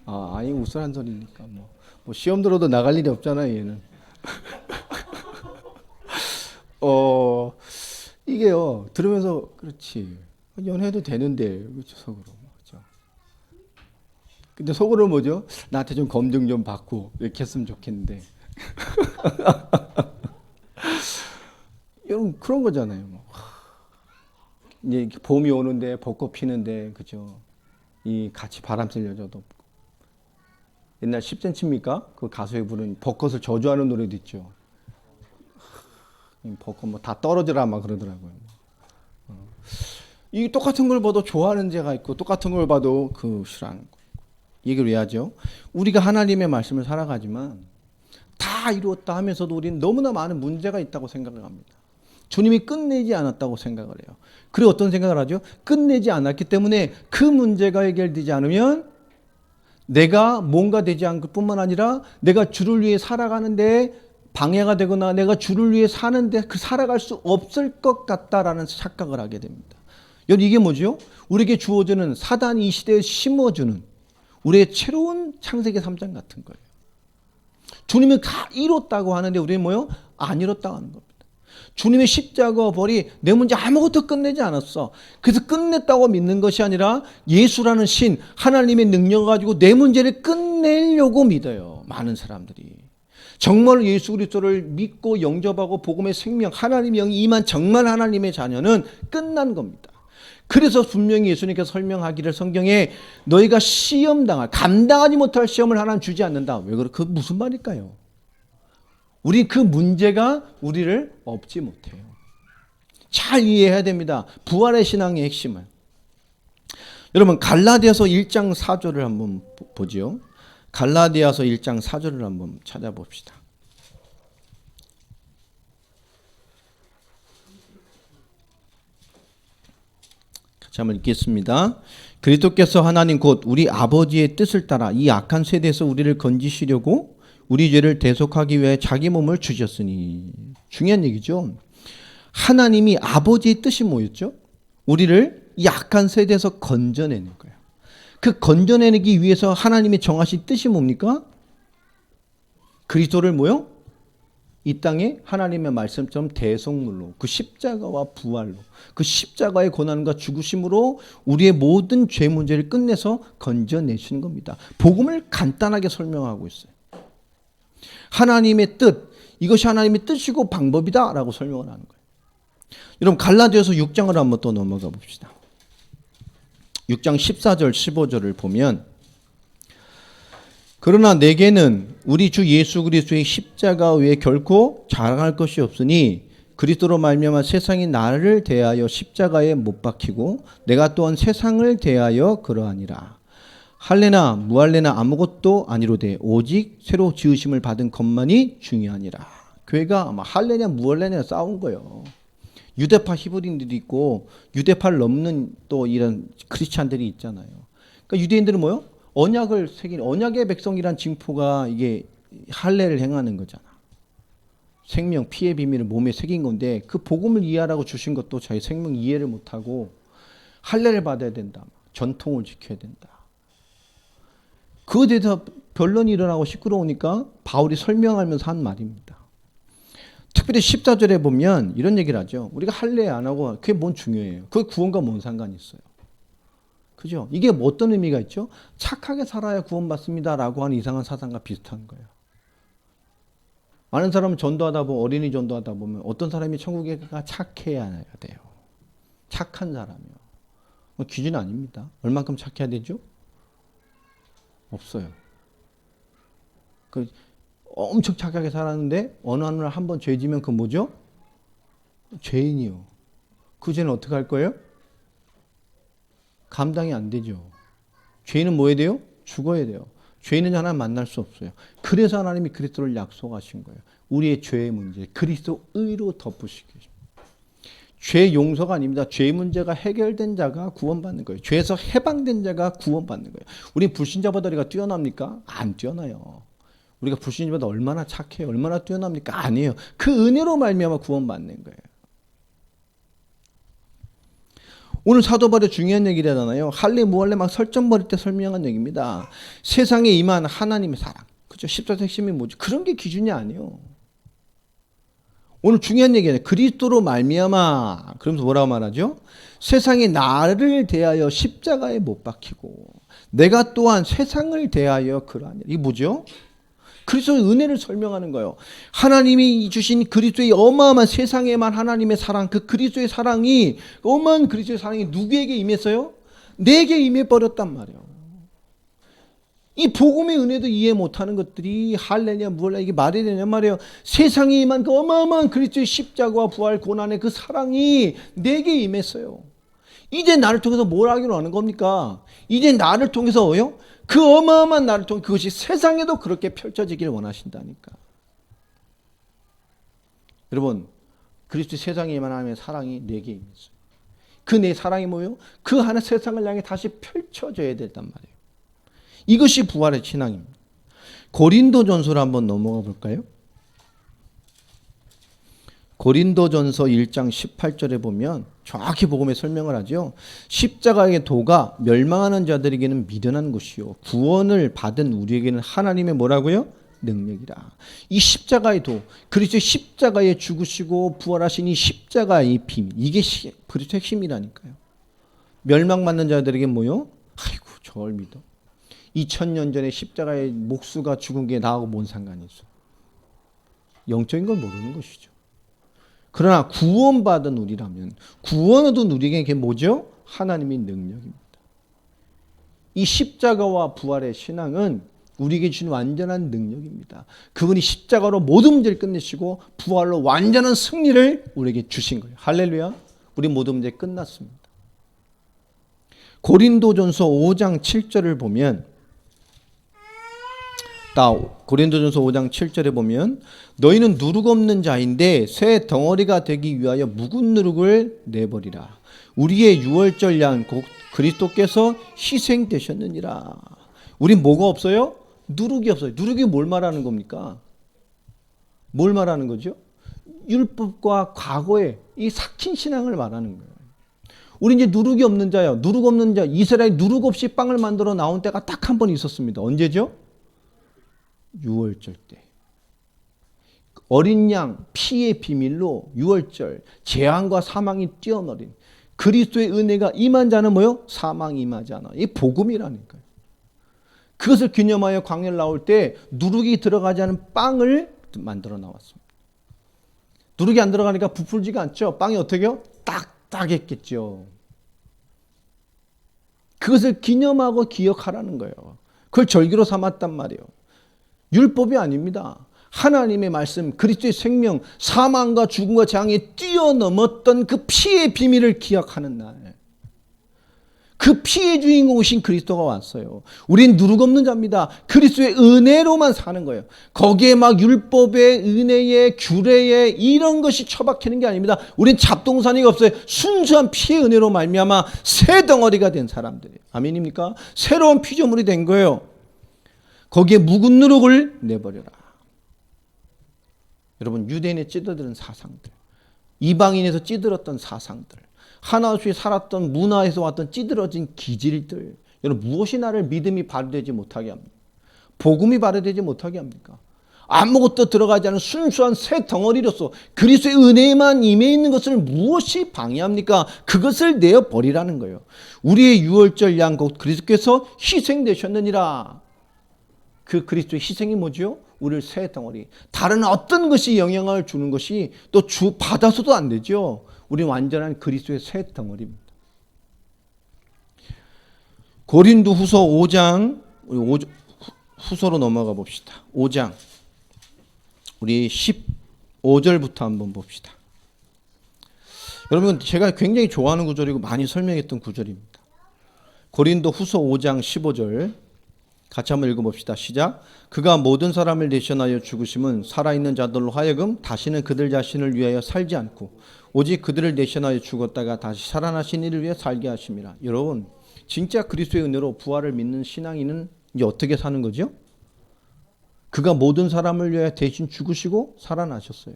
아니 우스란 소리니까 뭐 시험 들어도 나갈 일이 없잖아요, 얘는. 이게요, 들으면서, 그렇지, 연애도 되는데, 그렇죠, 속으로. 그렇죠. 근데 속으로 뭐죠? 나한테 좀 검증 좀 받고, 이렇게 했으면 좋겠는데. 여러분, 그런 거잖아요. 이제 봄이 오는데, 벚꽃 피는데, 그죠? 이 같이 바람 쓸 여자도 없고. 옛날 10cm입니까? 그 가수에 부른 벚꽃을 저주하는 노래도 있죠. 벚꽃 뭐 다 떨어지라 막 그러더라고요. 이 똑같은 걸 봐도 좋아하는 자가 있고, 똑같은 걸 봐도 그 싫어하는 거. 얘기를 왜 하죠? 우리가 하나님의 말씀을 살아가지만 다 이루었다 하면서도 우리는 너무나 많은 문제가 있다고 생각을 합니다. 주님이 끝내지 않았다고 생각을 해요. 그리고 어떤 생각을 하죠? 끝내지 않았기 때문에 그 문제가 해결되지 않으면 내가 뭔가 되지 않을 뿐만 아니라 내가 주를 위해 살아가는데 방해가 되거나 내가 주를 위해 사는데 살아갈 수 없을 것 같다라는 착각을 하게 됩니다. 여러분, 이게 뭐죠? 우리에게 주어지는, 사단이 이 시대에 심어주는 우리의 새로운 창세기 3장 같은 거예요. 주님은 다 이뤘다고 하는데 우리는 뭐요? 안 이뤘다고 하는 겁니다. 주님의 십자가와 벌이 내 문제 아무것도 끝내지 않았어. 그래서 끝냈다고 믿는 것이 아니라 예수라는 신, 하나님의 능력을 가지고 내 문제를 끝내려고 믿어요. 많은 사람들이. 정말 예수 그리스도를 믿고 영접하고 복음의 생명, 하나님의 영이 임한 정말 하나님의 자녀는 끝난 겁니다. 그래서 분명히 예수님께서 설명하기를 성경에 너희가 시험당할, 감당하지 못할 시험을 하나님 주지 않는다. 왜 그래? 그 무슨 말일까요? 우리 그 문제가 우리를 업지 못해요. 잘 이해해야 됩니다. 부활의 신앙의 핵심을. 여러분 갈라디아서 1장 4절을 한번 보죠. 갈라디아서 1장 4절을 한번 찾아봅시다. 같이 한번 읽겠습니다. 그리스도께서 하나님 곧 우리 아버지의 뜻을 따라 이 악한 세대에서 우리를 건지시려고 우리 죄를 대속하기 위해 자기 몸을 주셨으니. 중요한 얘기죠. 하나님이 아버지의 뜻이 뭐였죠? 우리를 이 악한 세대에서 건져내는 거예요. 그 건져내기 위해서 하나님이 정하신 뜻이 뭡니까? 그리스도를 뭐요? 이 땅에 하나님의 말씀처럼 대속물로, 그 십자가와 부활로, 그 십자가의 고난과 죽으심으로 우리의 모든 죄 문제를 끝내서 건져내시는 겁니다. 복음을 간단하게 설명하고 있어요. 하나님의 뜻, 이것이 하나님의 뜻이고 방법이다라고 설명을 하는 거예요. 여러분 갈라디아서 6장을 한번 또 넘어가 봅시다. 6장 14절 15절을 보면 그러나 내게는 우리 주 예수 그리스도의 십자가 외에 결코 자랑할 것이 없으니 그리스도로 말미암아 세상이 나를 대하여 십자가에 못 박히고 내가 또한 세상을 대하여 그러하니라. 할례나 무할례나 아무것도 아니로되 오직 새로 지으심을 받은 것만이 중요하니라. 교회가 아마 할례냐 무할례냐 싸운 거예요. 유대파 히브리인들이 있고 유대파를 넘는 또 이런 크리스찬들이 있잖아요. 그러니까 유대인들은 뭐요? 언약을 새긴 언약의 백성이란 징표가 이게 할례를 행하는 거잖아. 생명 피의 비밀을 몸에 새긴 건데 그 복음을 이해하라고 주신 것도 자기 생명 이해를 못하고 할례를 받아야 된다. 전통을 지켜야 된다. 그거에 대해서 변론이 일어나고 시끄러우니까 바울이 설명하면서 한 말입니다. 특별히 14절에 보면 이런 얘기를 하죠. 우리가 할례 안 하고 그게 뭔 중요해요. 그게 구원과 뭔 상관이 있어요. 그죠? 이게 뭐 어떤 의미가 있죠? 착하게 살아야 구원받습니다라고 하는 이상한 사상과 비슷한 거예요. 많은 사람은 전도하다 보면 어린이 전도하다 보면 어떤 사람이 천국에 가 착해야 돼요. 착한 사람이요. 기준 아닙니다. 얼만큼 착해야 되죠? 없어요. 엄청 착하게 살았는데 어느 날 한 번 죄 지면 그 뭐죠? 죄인이요. 그 죄는 어떻게 할 거예요? 감당이 안 되죠. 죄인은 뭐 해야 돼요? 죽어야 돼요. 죄인은 하나님 만날 수 없어요. 그래서 하나님이 그리스도를 약속하신 거예요. 우리의 죄의 문제, 그리스도 의로 덮으시기 위해서. 죄 용서가 아닙니다. 죄 문제가 해결된 자가 구원받는 거예요. 죄에서 해방된 자가 구원받는 거예요. 우리 불신자보다 우리가 뛰어납니까? 안 뛰어나요. 우리가 불신자보다 얼마나 착해요? 얼마나 뛰어납니까? 아니에요. 그 은혜로 말미암아 구원받는 거예요. 오늘 사도 바울의 중요한 얘기라잖아요. 할례 무할례 막 설정 버릴 때 설명한 얘기입니다. 세상에 임한 하나님의 사랑. 그죠? 14절 핵심이 뭐죠? 그런 게 기준이 아니에요. 오늘 중요한 얘기예요. 그리스도로 말미암아. 그러면서 뭐라고 말하죠? 세상이 나를 대하여 십자가에 못 박히고 내가 또한 세상을 대하여 그러하니. 이게 뭐죠? 그리스도의 은혜를 설명하는 거예요. 하나님이 주신 그리스도의 어마어마한 세상에만 하나님의 사랑, 그 그리스도의 사랑이 어마어마한 그리스도의 사랑이 누구에게 임했어요? 내게 임해버렸단 말이에요. 이 복음의 은혜도 이해 못하는 것들이 할례냐 무할례냐 이게 말이 되냐 말이에요. 세상에 임한 그 어마어마한 그리스도의 십자가와 부활 고난의 그 사랑이 내게 임했어요. 이제 나를 통해서 뭘 하기로 하는 겁니까? 이제 나를 통해서요? 그 어마어마한 나를 통해 그것이 세상에도 그렇게 펼쳐지길 원하신다니까. 여러분, 그리스도 세상에 임한 하나님의 사랑이 내게 임했어요. 그 내 사랑이 뭐예요? 그 하나 세상을 향해 다시 펼쳐져야 된단 말이에요. 이것이 부활의 신앙입니다. 고린도전서로 한번 넘어가 볼까요? 고린도전서 1장 18절에 보면 정확히 복음의 설명을 하죠. 십자가의 도가 멸망하는 자들에게는 미련한 것이요 구원을 받은 우리에게는 하나님의 뭐라고요? 능력이라. 이 십자가의 도, 그리스도의 십자가에 죽으시고 부활하신 이 십자가의 비밀, 이게 그리스도의 핵심이라니까요. 멸망받는 자들에게 뭐요? 아이고 저걸 믿어. 2000년 전에 십자가의 목수가 죽은 게 나하고 뭔 상관이 있어. 영적인 걸 모르는 것이죠. 그러나 구원받은 우리라면, 구원 얻은 우리에게 뭐죠? 하나님의 능력입니다. 이 십자가와 부활의 신앙은 우리에게 주신 완전한 능력입니다. 그분이 십자가로 모든 문제를 끝내시고 부활로 완전한 승리를 우리에게 주신 거예요. 할렐루야. 우리 모든 문제 끝났습니다. 고린도전서 5장 7절을 보면, 고린도전서 5장 7절에 보면, 너희는 누룩 없는 자인데 새 덩어리가 되기 위하여 묵은 누룩을 내버리라. 우리의 유월절 양 곧 그리스도께서 희생되셨느니라. 우린 뭐가 없어요? 누룩이 없어요. 누룩이 뭘 말하는 겁니까? 뭘 말하는 거죠? 율법과 과거의 이 삭힌 신앙을 말하는 거예요. 우리 이제 누룩이 없는 자요. 누룩 없는 자. 이스라엘 누룩 없이 빵을 만들어 나온 때가 딱 한 번 있었습니다. 언제죠? 유월절 때. 어린 양 피의 비밀로 유월절 재앙과 사망이 뛰어내린 그리스도의 은혜가 임한 자는 뭐요? 사망이 임하지 않아. 이 복음이라니까요. 그것을 기념하여 광야를 나올 때 누룩이 들어가지 않은 빵을 만들어 나왔습니다. 누룩이 안 들어가니까 부풀지가 않죠. 빵이 어떻게요? 딱딱했겠죠. 그것을 기념하고 기억하라는 거예요. 그걸 절기로 삼았단 말이에요. 율법이 아닙니다. 하나님의 말씀, 그리스도의 생명, 사망과 죽음과 재앙에 뛰어넘었던 그 피의 비밀을 기억하는 날. 그 피의 주인공이신 그리스도가 왔어요. 우린 누룩 없는 자입니다. 그리스도의 은혜로만 사는 거예요. 거기에 막 율법의 은혜의 규례의 이런 것이 처박히는 게 아닙니다. 우린 잡동사니가 없어요. 순수한 피의 은혜로 말미암아 새 덩어리가 된 사람들이에요. 아멘입니까? 새로운 피조물이 된 거예요. 거기에 묵은 누룩을 내버려라. 여러분, 유대인에 찌들었던 사상들, 이방인에서 찌들었던 사상들, 하나님이 살았던 문화에서 왔던 찌들어진 기질들, 여러분 무엇이 나를 믿음이 발휘되지 못하게 합니까? 복음이 발휘되지 못하게 합니까? 아무것도 들어가지 않은 순수한 새 덩어리로서 그리스도의 은혜만 임해 있는 것을 무엇이 방해합니까? 그것을 내어버리라는 거예요. 우리의 유월절 양 곧 그리스도께서 희생되셨느니라. 그 그리스도의 희생이 뭐죠? 우리를 새 덩어리. 다른 어떤 것이 영향을 주는 것이 또 받아서도 안 되죠. 우리는 완전한 그리스도의 새 덩어리입니다. 고린도 후서 5장, 후서로 넘어가 봅시다. 5장. 우리 15절부터 한번 봅시다. 여러분, 제가 굉장히 좋아하는 구절이고 많이 설명했던 구절입니다. 고린도 후서 5장 15절. 같이 한번 읽어봅시다. 시작. 그가 모든 사람을 대신하여 죽으심은 살아있는 자들로 하여금 다시는 그들 자신을 위하여 살지 않고 오직 그들을 대신하여 죽었다가 다시 살아나신 이를 위해 살게 하심이라. 여러분, 진짜 그리스도의 은혜로 부활을 믿는 신앙인은 이제 어떻게 사는 거죠? 그가 모든 사람을 위하여 대신 죽으시고 살아나셨어요.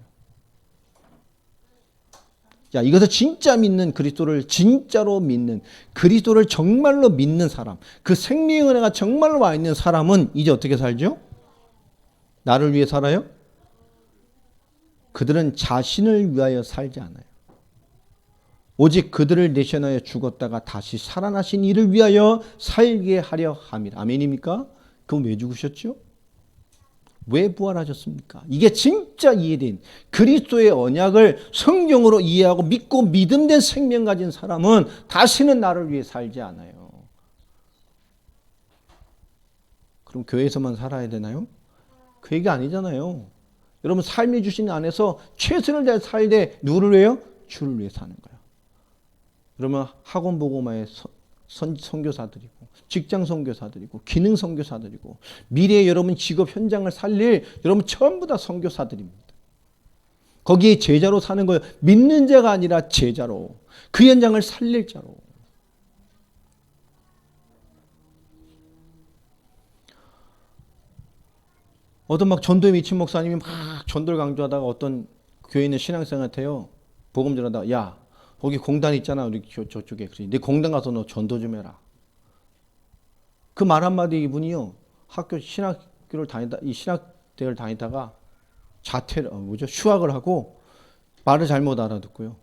자, 이것을 진짜 믿는 그리스도를 진짜로 믿는 그리스도를 정말로 믿는 사람, 그 생명의 은혜가 정말로 와 있는 사람은 이제 어떻게 살죠? 나를 위해 살아요? 그들은 자신을 위하여 살지 않아요. 오직 그들을 대신하여 죽었다가 다시 살아나신 이를 위하여 살게 하려 함이라. 아멘입니까? 그럼 왜 죽으셨죠? 왜 부활하셨습니까? 이게 진짜 이해된 그리스도의 언약을 성경으로 이해하고 믿고 믿음된 생명 가진 사람은 다시는 나를 위해 살지 않아요. 그럼 교회에서만 살아야 되나요? 그 얘기 아니잖아요. 여러분, 삶이 주신 안에서 최선을 다해 살되 누구를 위해요? 주를 위해 사는 거예요. 그러면 학원 보고마의 선교사들이고 직장 선교사들이고 기능 선교사들이고 미래의 여러분 직업 현장을 살릴 여러분 전부 다 선교사들입니다. 거기에 제자로 사는 거예요. 믿는 자가 아니라 제자로, 그 현장을 살릴 자로. 어떤 막 전도에 미친 목사님이 막 전도를 강조하다가 어떤 교회 있는 신앙생한테요 복음 전하다가, 야 거기 공단 있잖아 우리 저쪽에, 그래 내 공단 가서 너 전도 좀 해라. 그 말 한마디 이분이요, 학교 신학교를 다니다 이 신학대 대를 다니다가 휴학을 하고 말을 잘못 알아듣고요.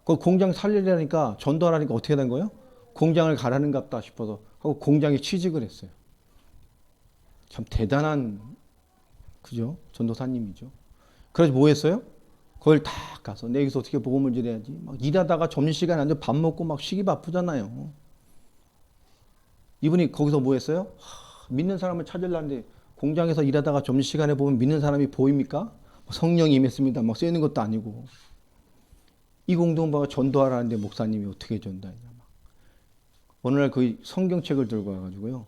그 공장 살리려니까 전도하라니까 어떻게 된 거예요? 공장을 가라는갑다 싶어서 하고 공장에 취직을 했어요. 참 대단한 그죠? 전도사님이죠. 그래서 뭐 했어요? 거길 다 가서 내 여기서 어떻게 복음을 전해야지. 막 일하다가 점심시간에 앉아 밥 먹고 막 쉬기 바쁘잖아요. 이분이 거기서 뭐 했어요? 믿는 사람을 찾으려는데 공장에서 일하다가 점심시간에 보면 믿는 사람이 보입니까? 성령이 임했습니다. 막 쓰이는 것도 아니고. 이 공동방을 전도하라는데 목사님이 어떻게 전도하냐. 어느 날 그 성경책을 들고 와가지고요.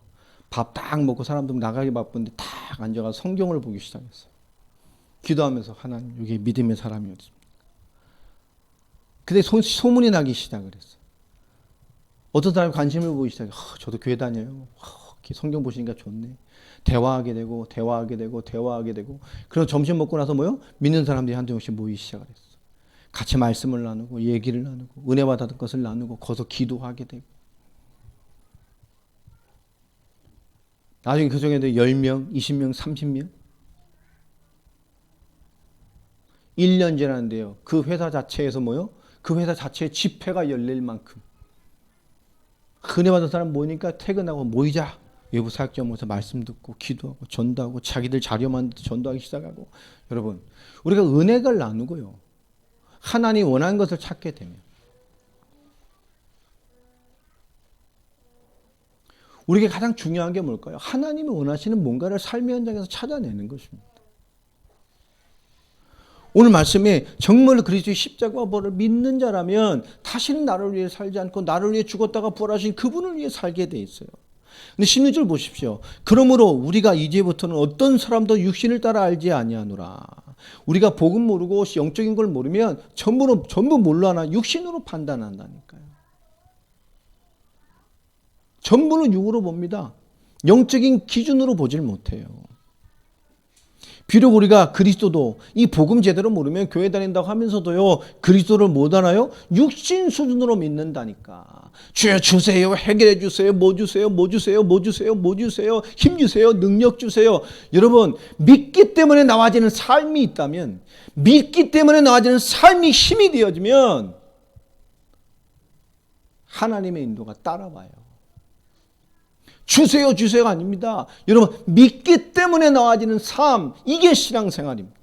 밥 딱 먹고 사람들 나가기 바쁜데 딱 앉아가 성경을 보기 시작했어요. 기도하면서 하나님 여기 믿음의 사람이었습니다. 근데 소문이 나기 시작을 했어요. 어떤 사람이 관심을 보이기 시작해요. 저도 교회 다녀요. 성경 보시니까 좋네. 대화하게 되고 그런 점심 먹고 나서 뭐요? 믿는 사람들이 한두 명씩 모이기 시작을 했어요. 같이 말씀을 나누고 얘기를 나누고 은혜 받았던 것을 나누고 거기서 기도하게 되고 나중에 그 중에도 10명, 20명, 30명 1년 지났는데요. 그 회사 자체에서 뭐요? 그 회사 자체에 집회가 열릴 만큼 은혜 받은 사람 모이니까 퇴근하고 모이자. 외부 사역자 모여서 말씀 듣고 기도하고 전도하고 자기들 자료 만들어 전도하기 시작하고 여러분 우리가 은혜를 나누고요. 하나님이 원하는 것을 찾게 되면 우리에게 가장 중요한 게 뭘까요? 하나님이 원하시는 뭔가를 삶의 현장에서 찾아내는 것입니다. 오늘 말씀에 정말로 그리스도의 십자가와 부활을 믿는 자라면 다시는 나를 위해 살지 않고 나를 위해 죽었다가 부활하신 그분을 위해 살게 돼 있어요. 근데 16절 보십시오. 그러므로 우리가 이제부터는 어떤 사람도 육신을 따라 알지 아니하노라. 우리가 복음 모르고 영적인 걸 모르면 전부 뭘로 하나? 육신으로 판단한다니까요. 전부는 육으로 봅니다. 영적인 기준으로 보질 못해요. 비록 우리가 그리스도도 이 복음 제대로 모르면 교회 다닌다고 하면서도요. 그리스도를 못 알아요? 육신 수준으로 믿는다니까. 주여 주세요. 해결해 주세요. 뭐 주세요. 뭐 주세요. 뭐 주세요. 뭐 주세요. 힘 주세요. 능력 주세요. 여러분 믿기 때문에 나와지는 삶이 있다면 믿기 때문에 나와지는 삶이 힘이 되어지면 하나님의 인도가 따라와요. 주세요가 아닙니다. 여러분 믿기 때문에 나와지는 삶 이게 신앙생활입니다.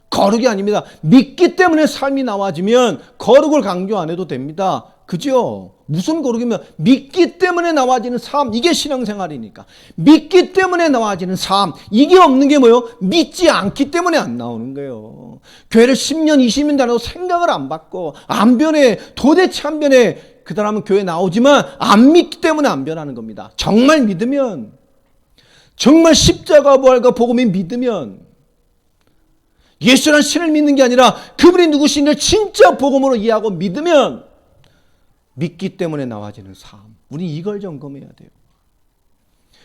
거룩이 아닙니다. 믿기 때문에 삶이 나와지면 거룩을 강조 안 해도 됩니다. 그죠? 무슨 거룩이면 믿기 때문에 나와지는 삶 이게 신앙생활이니까 믿기 때문에 나와지는 삶 이게 없는 게 뭐예요? 믿지 않기 때문에 안 나오는 거예요. 교회를 10년 20년 다녀도 생각을 안 바꿔 안 변해 도대체 안 변해. 그 사람은 교회 나오지만 안 믿기 때문에 안 변하는 겁니다. 정말 믿으면 정말 십자가 부활과 복음이 믿으면 예수라는 신을 믿는 게 아니라 그분이 누구신지를 진짜 복음으로 이해하고 믿으면 믿기 때문에 나와지는 삶 우리 이걸 점검해야 돼요.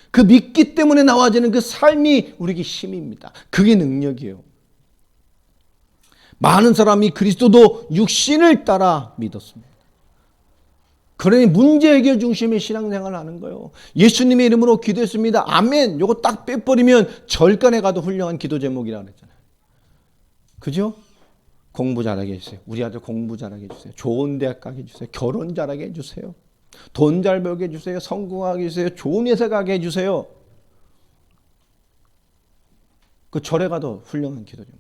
그 믿기 때문에 나와지는 그 삶이 우리에게 힘입니다. 그게 능력이에요. 많은 사람이 그리스도도 육신을 따라 믿었습니다. 그러니 문제 해결 중심의 신앙생활을 하는 거예요. 예수님의 이름으로 기도했습니다. 아멘. 요거 딱 빼버리면 절간에 가도 훌륭한 기도 제목이라고 그랬잖아요. 그죠? 공부 잘하게 해주세요. 우리 아들 공부 잘하게 해주세요. 좋은 대학 가게 해주세요. 결혼 잘하게 해주세요. 돈 잘 벌게 해주세요. 성공하게 해주세요. 좋은 회사 가게 해주세요. 그 절에 가도 훌륭한 기도 제목.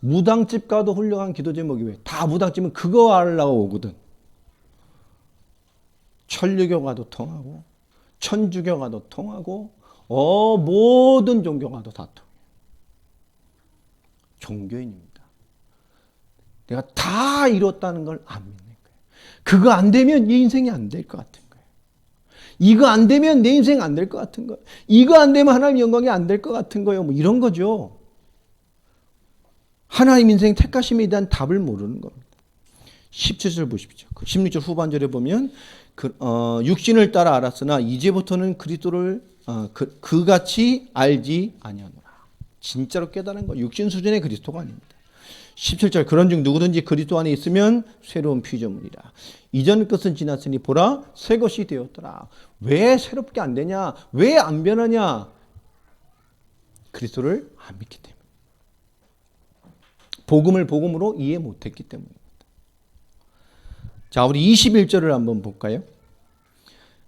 무당집 가도 훌륭한 기도 제목이 왜? 다 무당집은 그거 하려고 오거든. 천주교가도 통하고 천주교가도 통하고 모든 종교가도 다 통해요. 종교인입니다. 내가 다 이뤘다는 걸 안 믿는 거예요. 그거 안 되면 내 인생이 안 될 것 같은 거예요. 이거 안 되면 내 인생 안 될 것 같은 거예요. 이거 안 되면 하나님 영광이 안 될 것 같은 거예요. 뭐 이런 거죠. 하나님 인생 택하심에 대한 답을 모르는 겁니다. 17절 보십시오. 16절 후반절에 보면 육신을 따라 알았으나 이제부터는 그리스도를 그같이 알지 아니하노라. 진짜로 깨달은 거 육신 수준의 그리스도가 아닙니다. 17절 그런즉 누구든지 그리스도 안에 있으면 새로운 피조물이라. 이전 것은 지났으니 보라 새 것이 되었더라. 왜 새롭게 안 되냐? 왜 안 변하냐? 그리스도를 안 믿기 때문에. 복음을 복음으로 이해 못했기 때문입니다. 자, 우리 21절을 한번 볼까요?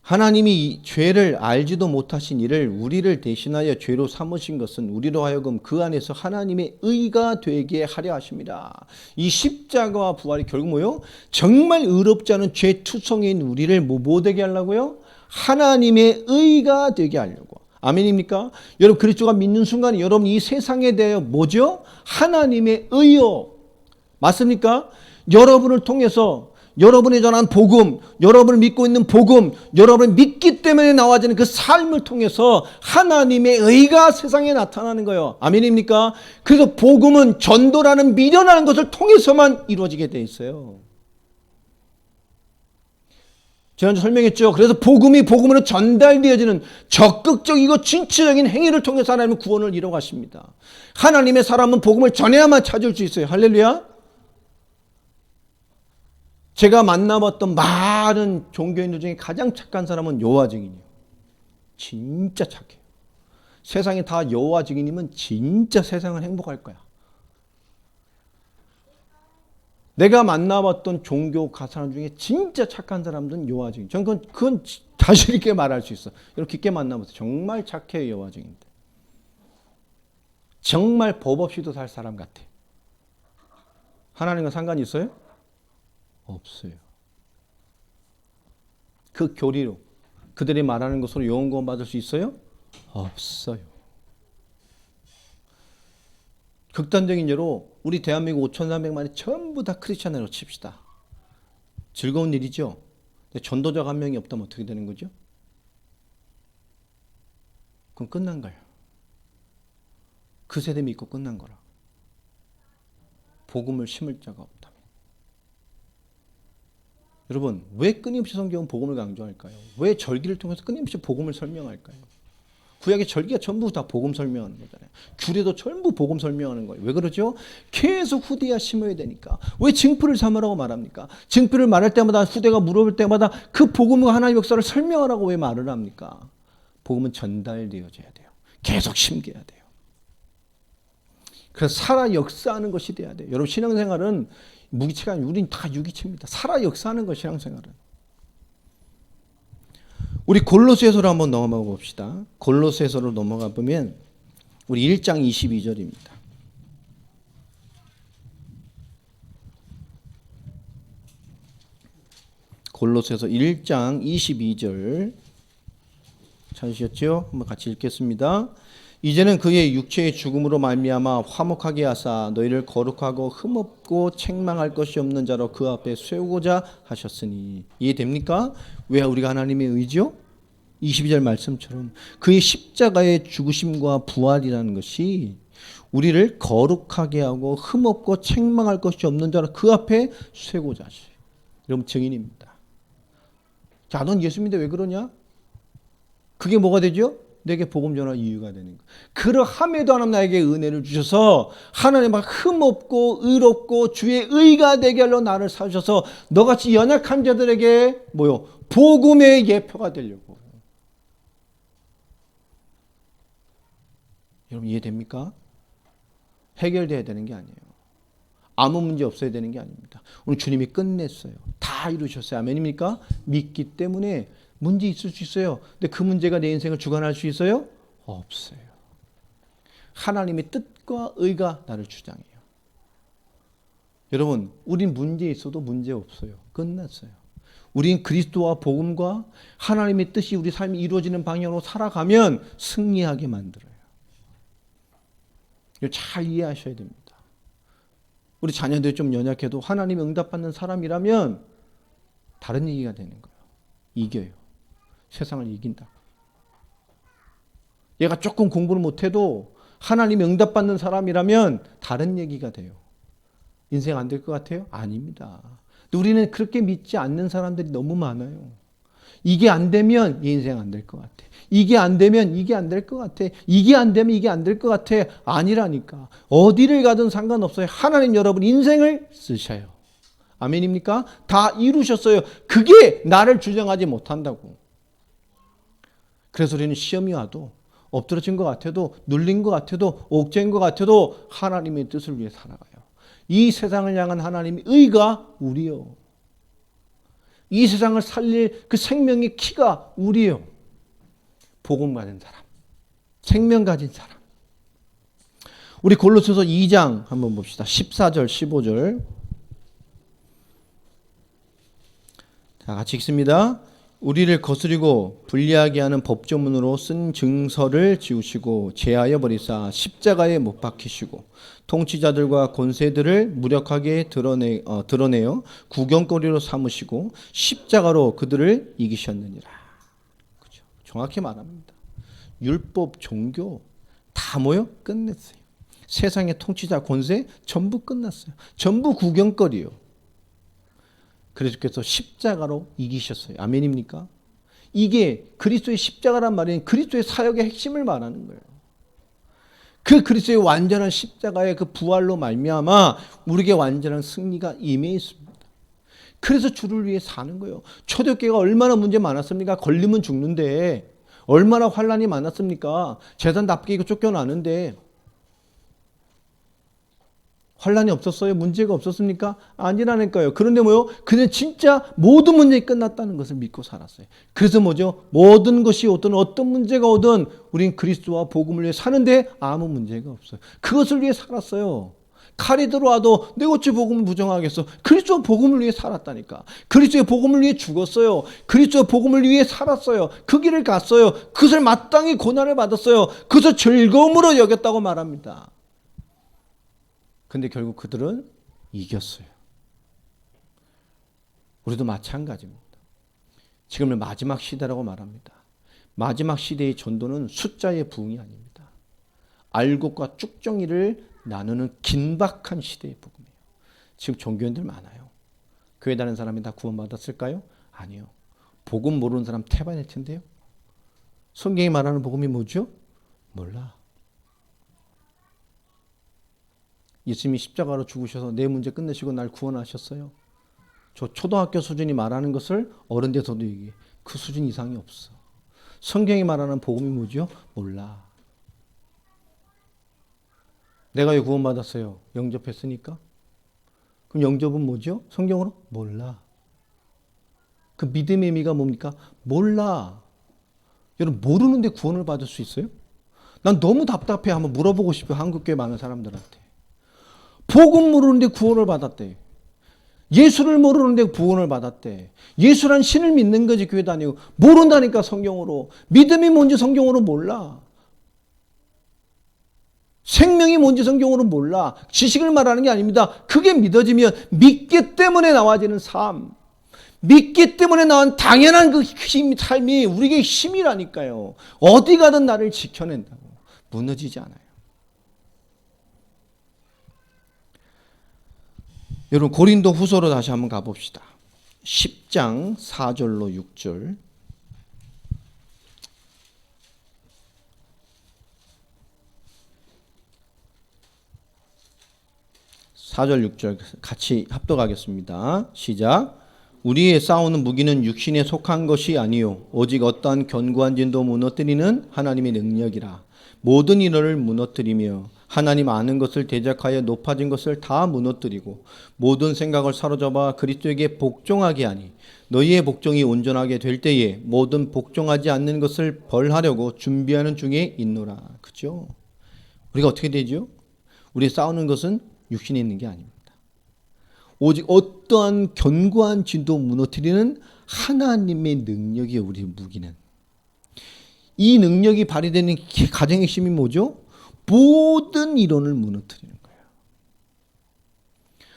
하나님이 죄를 알지도 못하신 이를 우리를 대신하여 죄로 삼으신 것은 우리로 하여금 그 안에서 하나님의 의가 되게 하려 하십니다. 이 십자가와 부활이 결국 뭐요? 정말 의롭지 않은 죄투성인 우리를 뭐 되게 하려고요? 하나님의 의가 되게 하려고. 아멘입니까? 여러분 그리스도가 믿는 순간 여러분 이 세상에 대하여 뭐죠? 하나님의 의요. 맞습니까? 여러분을 통해서 여러분이 전한 복음, 여러분을 믿고 있는 복음, 여러분을 믿기 때문에 나와지는 그 삶을 통해서 하나님의 의가 세상에 나타나는 거예요. 아멘입니까? 그래서 복음은 전도라는 미련한 것을 통해서만 이루어지게 돼 있어요. 지난주 설명했죠. 그래서 복음이 복음으로 전달되어지는 적극적이고 진취적인 행위를 통해서 하나님은 구원을 이뤄가십니다. 하나님의 사람은 복음을 전해야만 찾을 수 있어요. 할렐루야. 제가 만나봤던 많은 종교인들 중에 가장 착한 사람은 여호와 증인이에요. 진짜 착해요. 세상에 다 여호와 증인이면 진짜 세상은 행복할 거야. 내가 만나봤던 종교 사람 중에 진짜 착한 사람들은 여호와 증인. 저는 그건 자신 있게 말할 수 있어. 이렇게 깊게 만나보세요. 정말 착해요, 여호와 증인들. 정말 법 없이도 살 사람 같아. 하나님과 상관이 있어요? 없어요. 그 교리로 그들이 말하는 것으로 영혼 구원 받을 수 있어요? 없어요. 극단적인 예로 우리 대한민국 5,300만이 전부 다 크리스찬으로 칩시다. 즐거운 일이죠. 근데 전도자가 한 명이 없다면 어떻게 되는 거죠? 그건 끝난 거예요. 그 세대 믿고 끝난 거라. 복음을 심을 자가 없다. 여러분 왜 끊임없이 성경은 복음을 강조할까요? 왜 절기를 통해서 끊임없이 복음을 설명할까요? 구약의 절기가 전부 다 복음 설명하는 거잖아요. 규례도 전부 복음 설명하는 거예요. 왜 그러죠? 계속 후대야 심어야 되니까. 왜 증표를 삼으라고 말합니까? 증표를 말할 때마다 후대가 물어볼 때마다 그 복음과 하나님의 역사를 설명하라고 왜 말을 합니까? 복음은 전달되어져야 돼요. 계속 심겨야 돼요. 그래서 살아 역사하는 것이 돼야 돼요. 여러분 신앙생활은 무기체가 아니고 우리는 다 유기체입니다. 살아 역사하는 것 신앙생활은. 우리 골로새서로 한번 넘어가 봅시다. 골로새서로 넘어가 보면 우리 1장 22절입니다. 골로새서 1장 22절 찾으셨죠? 한번 같이 읽겠습니다. 이제는 그의 육체의 죽음으로 말미암아 화목하게 하사 너희를 거룩하고 흠없고 책망할 것이 없는 자로 그 앞에 세우고자 하셨으니. 이해됩니까? 왜 우리가 하나님의 의지요? 22절 말씀처럼 그의 십자가의 죽으심과 부활이라는 것이 우리를 거룩하게 하고 흠없고 책망할 것이 없는 자로 그 앞에 세우고자 하시. 여러분 증인입니다. 자, 넌 예수 믿는데 왜 그러냐? 그게 뭐가 되죠? 내게 복음 전할 이유가 되는 거. 그러함에도 하나님 나에게 은혜를 주셔서 하나님 흠없고 의롭고 주의 의가 되게 하려 나를 사셔서 너같이 연약한 자들에게 뭐요? 복음의 예표가 되려고. 여러분 이해됩니까? 해결돼야 되는 게 아니에요. 아무 문제 없어야 되는 게 아닙니다. 오늘 주님이 끝냈어요. 다 이루셨어요. 아멘입니까? 믿기 때문에 문제 있을 수 있어요. 근데 그 문제가 내 인생을 주관할 수 있어요? 없어요. 하나님의 뜻과 의가 나를 주장해요. 여러분, 우린 문제 있어도 문제 없어요. 끝났어요. 우린 그리스도와 복음과 하나님의 뜻이 우리 삶이 이루어지는 방향으로 살아가면 승리하게 만들어요. 이걸 잘 이해하셔야 됩니다. 우리 자녀들이 좀 연약해도 하나님이 응답받는 사람이라면 다른 얘기가 되는 거예요. 이겨요. 세상을 이긴다. 얘가 조금 공부를 못해도 하나님이 응답받는 사람이라면 다른 얘기가 돼요. 인생 안 될 것 같아요? 아닙니다. 우리는 그렇게 믿지 않는 사람들이 너무 많아요. 이게 안 되면 이 인생 안 될 것 같아. 이게 안 되면 이게 안 될 것 같아. 이게 안 되면 이게 안 될 것 같아. 아니라니까. 어디를 가든 상관없어요. 하나님 여러분 인생을 쓰셔요. 아멘입니까? 다 이루셨어요. 그게 나를 주장하지 못한다고. 그래서 우리는 시험이 와도 엎드러진 것 같아도, 눌린 것 같아도, 옥죄인 것 같아도 하나님의 뜻을 위해 살아가요. 이 세상을 향한 하나님의 의가 우리요. 이 세상을 살릴 그 생명의 키가 우리요. 복음 가진 사람, 생명 가진 사람. 우리 골로새서 2장 한번 봅시다. 14절, 15절. 자, 같이 읽습니다. 우리를 거스리고 불리하게 하는 법조문으로 쓴 증서를 지우시고 제하여 버리사 십자가에 못 박히시고 통치자들과 권세들을 무력하게 드러내어 구경거리로 삼으시고 십자가로 그들을 이기셨느니라. 그렇죠? 정확히 말합니다. 율법, 종교 다 모여 끝냈어요. 세상의 통치자, 권세 전부 끝났어요. 전부 구경거리요. 그래서 주께서 십자가로 이기셨어요. 아멘입니까? 이게 그리스도의 십자가란 말은 그리스도의 사역의 핵심을 말하는 거예요. 그 그리스도의 완전한 십자가의 그 부활로 말미암아 우리에게 완전한 승리가 임해 있습니다. 그래서 주를 위해 사는 거예요. 초대교회가 얼마나 문제 많았습니까? 걸리면 죽는데. 얼마나 환난이 많았습니까? 재산 납기고 쫓겨나는데. 환란이 없었어요? 문제가 없었습니까? 아니라니까요. 그런데 뭐요? 그는 진짜 모든 문제가 끝났다는 것을 믿고 살았어요. 그래서 뭐죠? 모든 것이 오든 어떤 문제가 오든 우린 그리스도와 복음을 위해 사는데 아무 문제가 없어요. 그것을 위해 살았어요. 칼이 들어와도 내 어찌 복음을 부정하겠어? 그리스도와 복음을 위해 살았다니까. 그리스도의 복음을 위해 죽었어요. 그리스도의 복음을 위해 살았어요. 그 길을 갔어요. 그것을 마땅히 고난을 받았어요. 그것을 즐거움으로 여겼다고 말합니다. 근데 결국 그들은 이겼어요. 우리도 마찬가지입니다. 지금은 마지막 시대라고 말합니다. 마지막 시대의 전도는 숫자의 부흥이 아닙니다. 알곡과 쭉정이를 나누는 긴박한 시대의 복음이에요. 지금 종교인들 많아요. 교회 다니는 사람이 다 구원받았을까요? 아니요. 복음 모르는 사람 태반일 텐데요. 성경이 말하는 복음이 뭐죠? 몰라. 예수님이 십자가로 죽으셔서 내 문제 끝내시고 날 구원하셨어요. 저 초등학교 수준이 말하는 것을 어른 돼서도 얘기해. 그 수준 이상이 없어. 성경이 말하는 복음이 뭐죠? 몰라. 내가 왜 구원받았어요? 영접했으니까. 그럼 영접은 뭐죠? 성경으로? 몰라. 그 믿음의 의미가 뭡니까? 몰라. 여러분 모르는데 구원을 받을 수 있어요? 난 너무 답답해. 한번 물어보고 싶어요. 한국교회 많은 사람들한테. 복음 모르는데 구원을 받았대. 예수를 모르는데 구원을 받았대. 예수란 신을 믿는 거지 교회 다니고. 모른다니까 성경으로. 믿음이 뭔지 성경으로 몰라. 생명이 뭔지 성경으로 몰라. 지식을 말하는 게 아닙니다. 그게 믿어지면 믿기 때문에 나와지는 삶. 믿기 때문에 나온 당연한 그 삶이 우리에게 힘이라니까요. 어디 가든 나를 지켜낸다고. 무너지지 않아요. 여러분 고린도 후서로 다시 한번 가봅시다. 10장 4절로 6절. 4절 6절 같이 합독하겠습니다. 시작. 우리의 싸우는 무기는 육신에 속한 것이 아니요 오직 어떠한 견고한 진도 무너뜨리는 하나님의 능력이라. 모든 인원을 무너뜨리며 하나님 아는 것을 대적하여 높아진 것을 다 무너뜨리고 모든 생각을 사로잡아 그리스도에게 복종하게 하니 너희의 복종이 온전하게 될 때에 모든 복종하지 않는 것을 벌하려고 준비하는 중에 있노라. 그죠? 우리가 어떻게 되죠? 우리 싸우는 것은 육신에 있는 게 아닙니다. 오직 어떠한 견고한 진도 무너뜨리는 하나님의 능력이 우리 무기는. 이 능력이 발휘되는 가장 핵심이 뭐죠? 모든 이론을 무너뜨리는 거예요.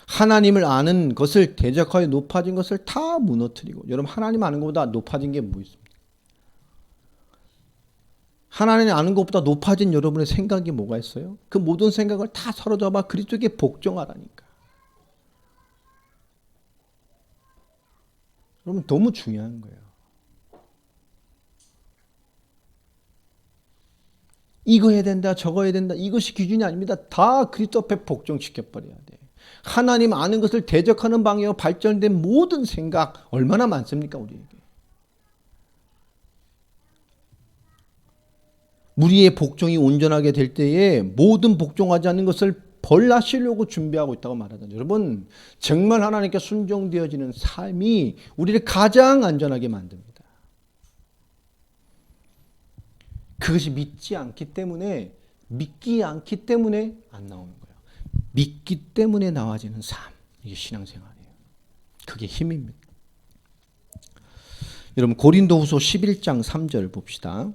하나님을 아는 것을 대적하여 높아진 것을 다 무너뜨리고. 여러분 하나님 아는 것보다 높아진 게 뭐 있습니까? 하나님 아는 것보다 높아진 여러분의 생각이 뭐가 있어요? 그 모든 생각을 다 사로잡아 그리스도에게 복종하라니까. 여러분 너무 중요한 거예요. 이거 해야 된다, 저거 해야 된다. 이것이 기준이 아닙니다. 다 그리스도 앞에 복종시켜버려야 돼. 하나님 아는 것을 대적하는 방향으로 발전된 모든 생각 얼마나 많습니까 우리에게. 우리의 복종이 온전하게 될 때에 모든 복종하지 않는 것을 벌하시려고 준비하고 있다고 말하잖아요. 여러분, 정말 하나님께 순종되어지는 삶이 우리를 가장 안전하게 만듭니다. 그것이 믿지 않기 때문에, 믿기 않기 때문에 안 나오는 거예요. 믿기 때문에 나와지는 삶, 이게 신앙생활이에요. 그게 힘입니다. 여러분, 고린도후서 11장 3절 봅시다.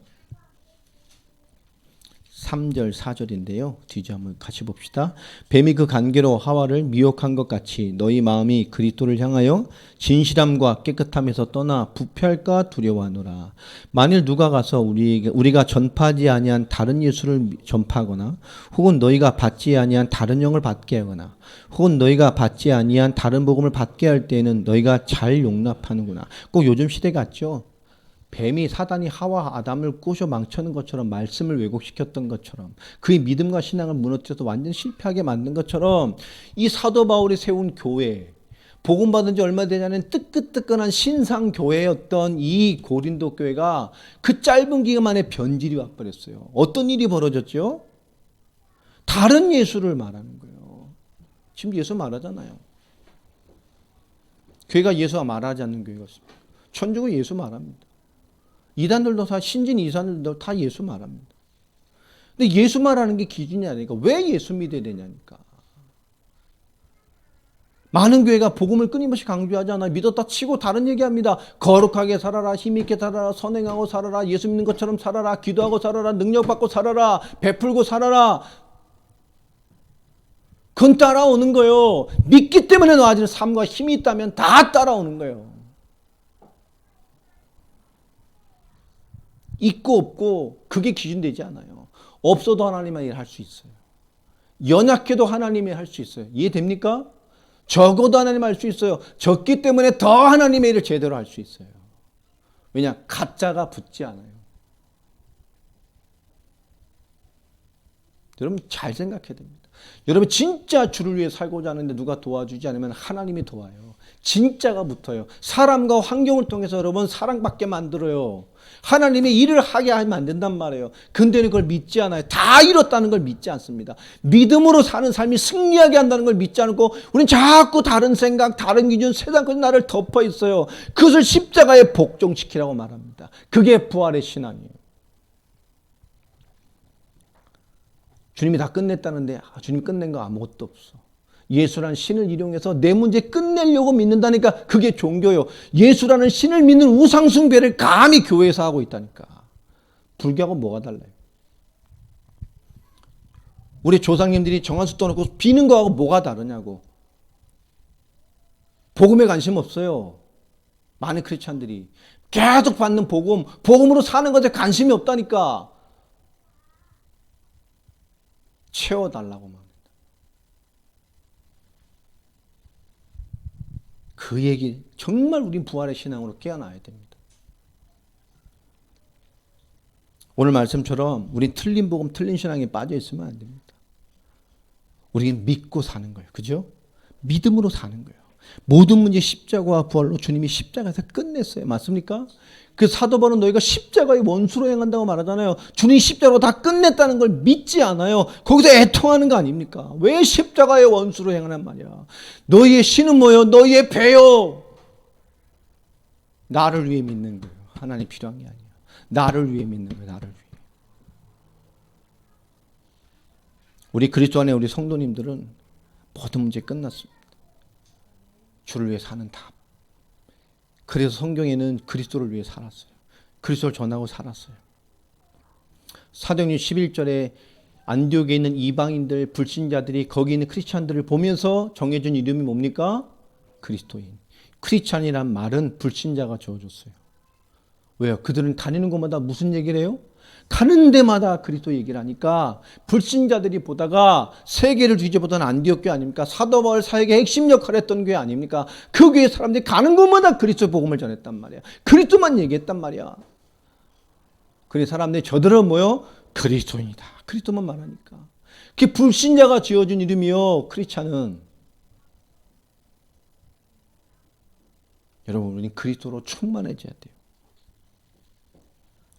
3절 4절인데요. 뒤져 한번 같이 봅시다. 뱀이 그 간계로 하와를 미혹한 것 같이 너희 마음이 그리스도를 향하여 진실함과 깨끗함에서 떠나 부패할까 두려워하노라. 만일 누가 가서 우리가 전파하지 아니한 다른 예수를 전파하거나 혹은 너희가 받지 아니한 다른 영을 받게 하거나 혹은 너희가 받지 아니한 다른 복음을 받게 할 때에는 너희가 잘 용납하는구나. 꼭 요즘 시대 같죠? 뱀이 사단이 하와 아담을 꼬셔 망쳐는 것처럼, 말씀을 왜곡시켰던 것처럼, 그의 믿음과 신앙을 무너뜨려서 완전 실패하게 만든 것처럼, 이 사도 바울이 세운 교회, 복음 받은 지 얼마 되지 않은 뜨끈뜨끈한 신상 교회였던 이 고린도 교회가 그 짧은 기간 만에 변질이 와버렸어요. 어떤 일이 벌어졌죠? 다른 예수를 말하는 거예요. 지금 예수 말하잖아요. 교회가 예수와 말하지 않는 교회가 있습니다. 천주교 예수 말합니다. 이단들도 다, 신진 이단들도 다 예수 말합니다. 근데 예수 말하는 게 기준이 아니니까 왜 예수 믿어야 되냐니까. 많은 교회가 복음을 끊임없이 강조하잖아. 믿었다 치고 다른 얘기합니다. 거룩하게 살아라, 힘있게 살아라, 선행하고 살아라, 예수 믿는 것처럼 살아라, 기도하고 살아라, 능력받고 살아라, 베풀고 살아라. 그건 따라오는 거예요. 믿기 때문에 나아지는 삶과 힘이 있다면 다 따라오는 거예요. 있고 없고 그게 기준되지 않아요. 없어도 하나님의 일을 할 수 있어요. 연약해도 하나님이 할 수 있어요. 이해됩니까? 적어도 하나님 할 수 있어요. 적기 때문에 더 하나님의 일을 제대로 할 수 있어요. 왜냐? 가짜가 붙지 않아요. 여러분 잘 생각해야 됩니다. 여러분 진짜 주를 위해 살고자 하는데 누가 도와주지 않으면 하나님이 도와요. 진짜가 붙어요. 사람과 환경을 통해서 여러분 사랑받게 만들어요. 하나님의 일을 하게 하면 안 된단 말이에요. 근데는 그걸 믿지 않아요. 다 잃었다는 걸 믿지 않습니다. 믿음으로 사는 삶이 승리하게 한다는 걸 믿지 않고 우리는 자꾸 다른 생각, 다른 기준, 세상까지 나를 덮어 있어요. 그것을 십자가에 복종시키라고 말합니다. 그게 부활의 신앙이에요. 주님이 다 끝냈다는데 주님 끝낸 거 아무것도 없어. 예수라는 신을 이용해서 내 문제 끝내려고 믿는다니까 그게 종교요. 예수라는 신을 믿는 우상숭배를 감히 교회에서 하고 있다니까. 불교하고 뭐가 달라요? 우리 조상님들이 정한수 떠놓고 비는 거하고 뭐가 다르냐고. 복음에 관심 없어요. 많은 크리스찬들이 계속 받는 복음으로 사는 것에 관심이 없다니까. 채워달라고 말합니다. 그 얘기 정말 우린 부활의 신앙으로 깨어나야 됩니다. 오늘 말씀처럼 우린 틀린 복음, 틀린 신앙에 빠져 있으면 안 됩니다. 우리는 믿고 사는 거예요. 그죠? 믿음으로 사는 거예요. 모든 문제 십자가와 부활로 주님이 십자가에서 끝냈어요. 맞습니까? 그 사도 바울은 너희가 십자가의 원수로 행한다고 말하잖아요. 주님이 십자가로 다 끝냈다는 걸 믿지 않아요. 거기서 애통하는 거 아닙니까? 왜 십자가의 원수로 행하란 말이야. 너희의 신은 뭐요? 너희의 배요. 나를 위해 믿는 거예요. 하나님 필요한 게 아니에요. 나를 위해 믿는 거예요. 나를 위해. 우리 그리스도 안에 우리 성도님들은 모든 문제 끝났습니다. 주를 위해 사는 답. 그래서 성경에는 그리스도를 위해 살았어요. 그리스도를 전하고 살았어요. 사도행전 11절에 안디옥에 있는 이방인들, 불신자들이 거기 있는 크리스찬들을 보면서 정해준 이름이 뭡니까? 그리스도인. 크리스찬이란 말은 불신자가 지어줬어요. 왜요? 그들은 다니는 곳마다 무슨 얘기를 해요? 가는 데마다 그리스도 얘기를 하니까 불신자들이 보다가 세계를 뒤져보던 안디옥 교회 아닙니까? 사도 바울 사역의 핵심 역할을 했던 교회 아닙니까? 그 교회 사람들이 가는 곳마다 그리스도 복음을 전했단 말이야. 그리스도만 얘기했단 말이야. 그래서 사람들이 저들은 뭐요? 그리스도인이다. 그리스도만 말하니까. 그 불신자가 지어준 이름이요. 크리스찬은. 여러분 우리는 그리스도로 충만해져야 돼요.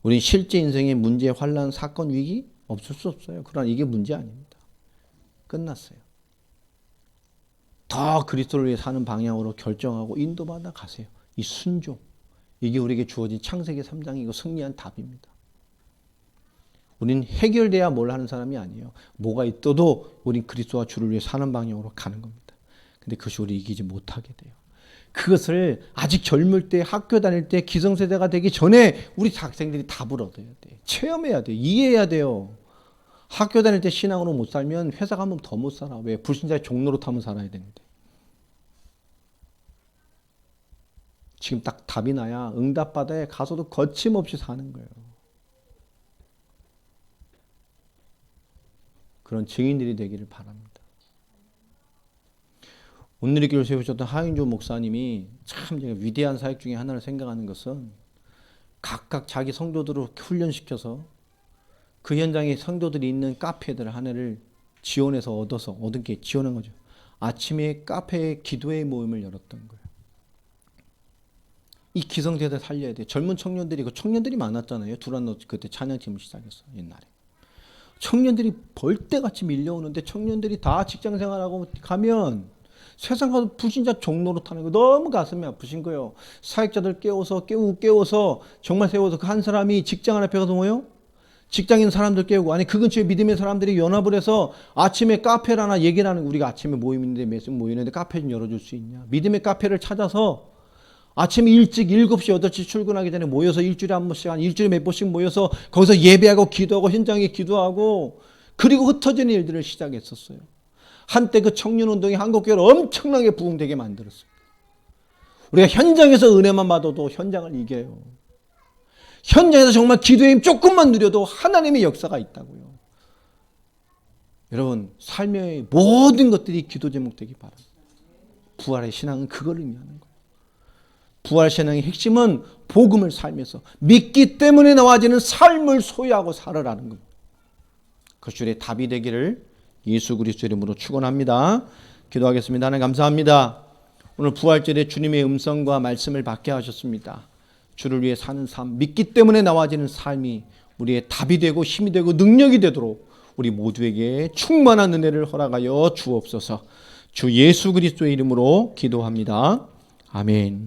우리 실제 인생의 문제, 환란, 사건, 위기 없을 수 없어요. 그러나 이게 문제 아닙니다. 끝났어요. 더 그리스도를 위해 사는 방향으로 결정하고 인도받아 가세요. 이 순종, 이게 우리에게 주어진 창세기 3장이고 승리한 답입니다. 우리는 해결돼야 뭘 하는 사람이 아니에요. 뭐가 있어도 우린 그리스도와 주를 위해 사는 방향으로 가는 겁니다. 근데 그것이 우리 이기지 못하게 돼요. 그것을 아직 젊을 때, 학교 다닐 때, 기성세대가 되기 전에 우리 학생들이 답을 얻어야 돼. 체험해야 돼. 이해해야 돼요. 학교 다닐 때 신앙으로 못 살면 회사 가면 더 못 살아. 왜? 불신자의 종로로 타면 살아야 되는데. 지금 딱 답이 나야 응답받아야 가서도 거침없이 사는 거예요. 그런 증인들이 되기를 바랍니다. 오늘의 교회를 세우셨던 하윤조 목사님이 참 제가 위대한 사역 중에 하나를 생각하는 것은 각각 자기 성도들을 훈련시켜서 그 현장에 성도들이 있는 카페들 하나를 지원해서 얻은 게 지원한 거죠. 아침에 카페에 기도회 모임을 열었던 거예요. 이 기성세대 살려야 돼. 젊은 청년들이, 그 청년들이 많았잖아요. 두란노 그때 찬양팀을 시작했어, 옛날에. 청년들이 벌떼같이 밀려오는데 청년들이 다 직장 생활하고 가면 세상 가서 불신자 종로로 타는 거 너무 가슴이 아프신 거예요. 사역자들 깨워서 정말 세워서 그 한 사람이 직장 앞에 가서 뭐요? 직장인 사람들 깨우고, 아니 그 근처에 믿음의 사람들이 연합을 해서 아침에 카페를 하나 얘기를 하는, 우리가 아침에 모임인데 매일 모이는데 카페 좀 열어줄 수 있냐. 믿음의 카페를 찾아서 아침 일찍 7시, 8시 출근하기 전에 모여서 일주일에 한 번씩, 일주일에 몇 번씩 모여서 거기서 예배하고 기도하고 현장에 기도하고, 그리고 흩어지는 일들을 시작했었어요. 한때 그 청년운동이 한국교회를 엄청나게 부흥되게 만들었어요. 우리가 현장에서 은혜만 받아도 현장을 이겨요. 현장에서 정말 기도의 힘 조금만 누려도 하나님의 역사가 있다고요. 여러분, 삶의 모든 것들이 기도 제목 되기 바랍니다. 부활의 신앙은 그걸 의미하는 거예요. 부활 신앙의 핵심은 복음을 살면서 믿기 때문에 나와지는 삶을 소유하고 살아라는 겁니다. 그것이 우리의 답이 되기를 예수 그리스도 이름으로 축원합니다. 기도하겠습니다. 하나님 감사합니다. 오늘 부활절에 주님의 음성과 말씀을 받게 하셨습니다. 주를 위해 사는 삶, 믿기 때문에 나와지는 삶이 우리의 답이 되고 힘이 되고 능력이 되도록 우리 모두에게 충만한 은혜를 허락하여 주옵소서. 주 예수 그리스도의 이름으로 기도합니다. 아멘.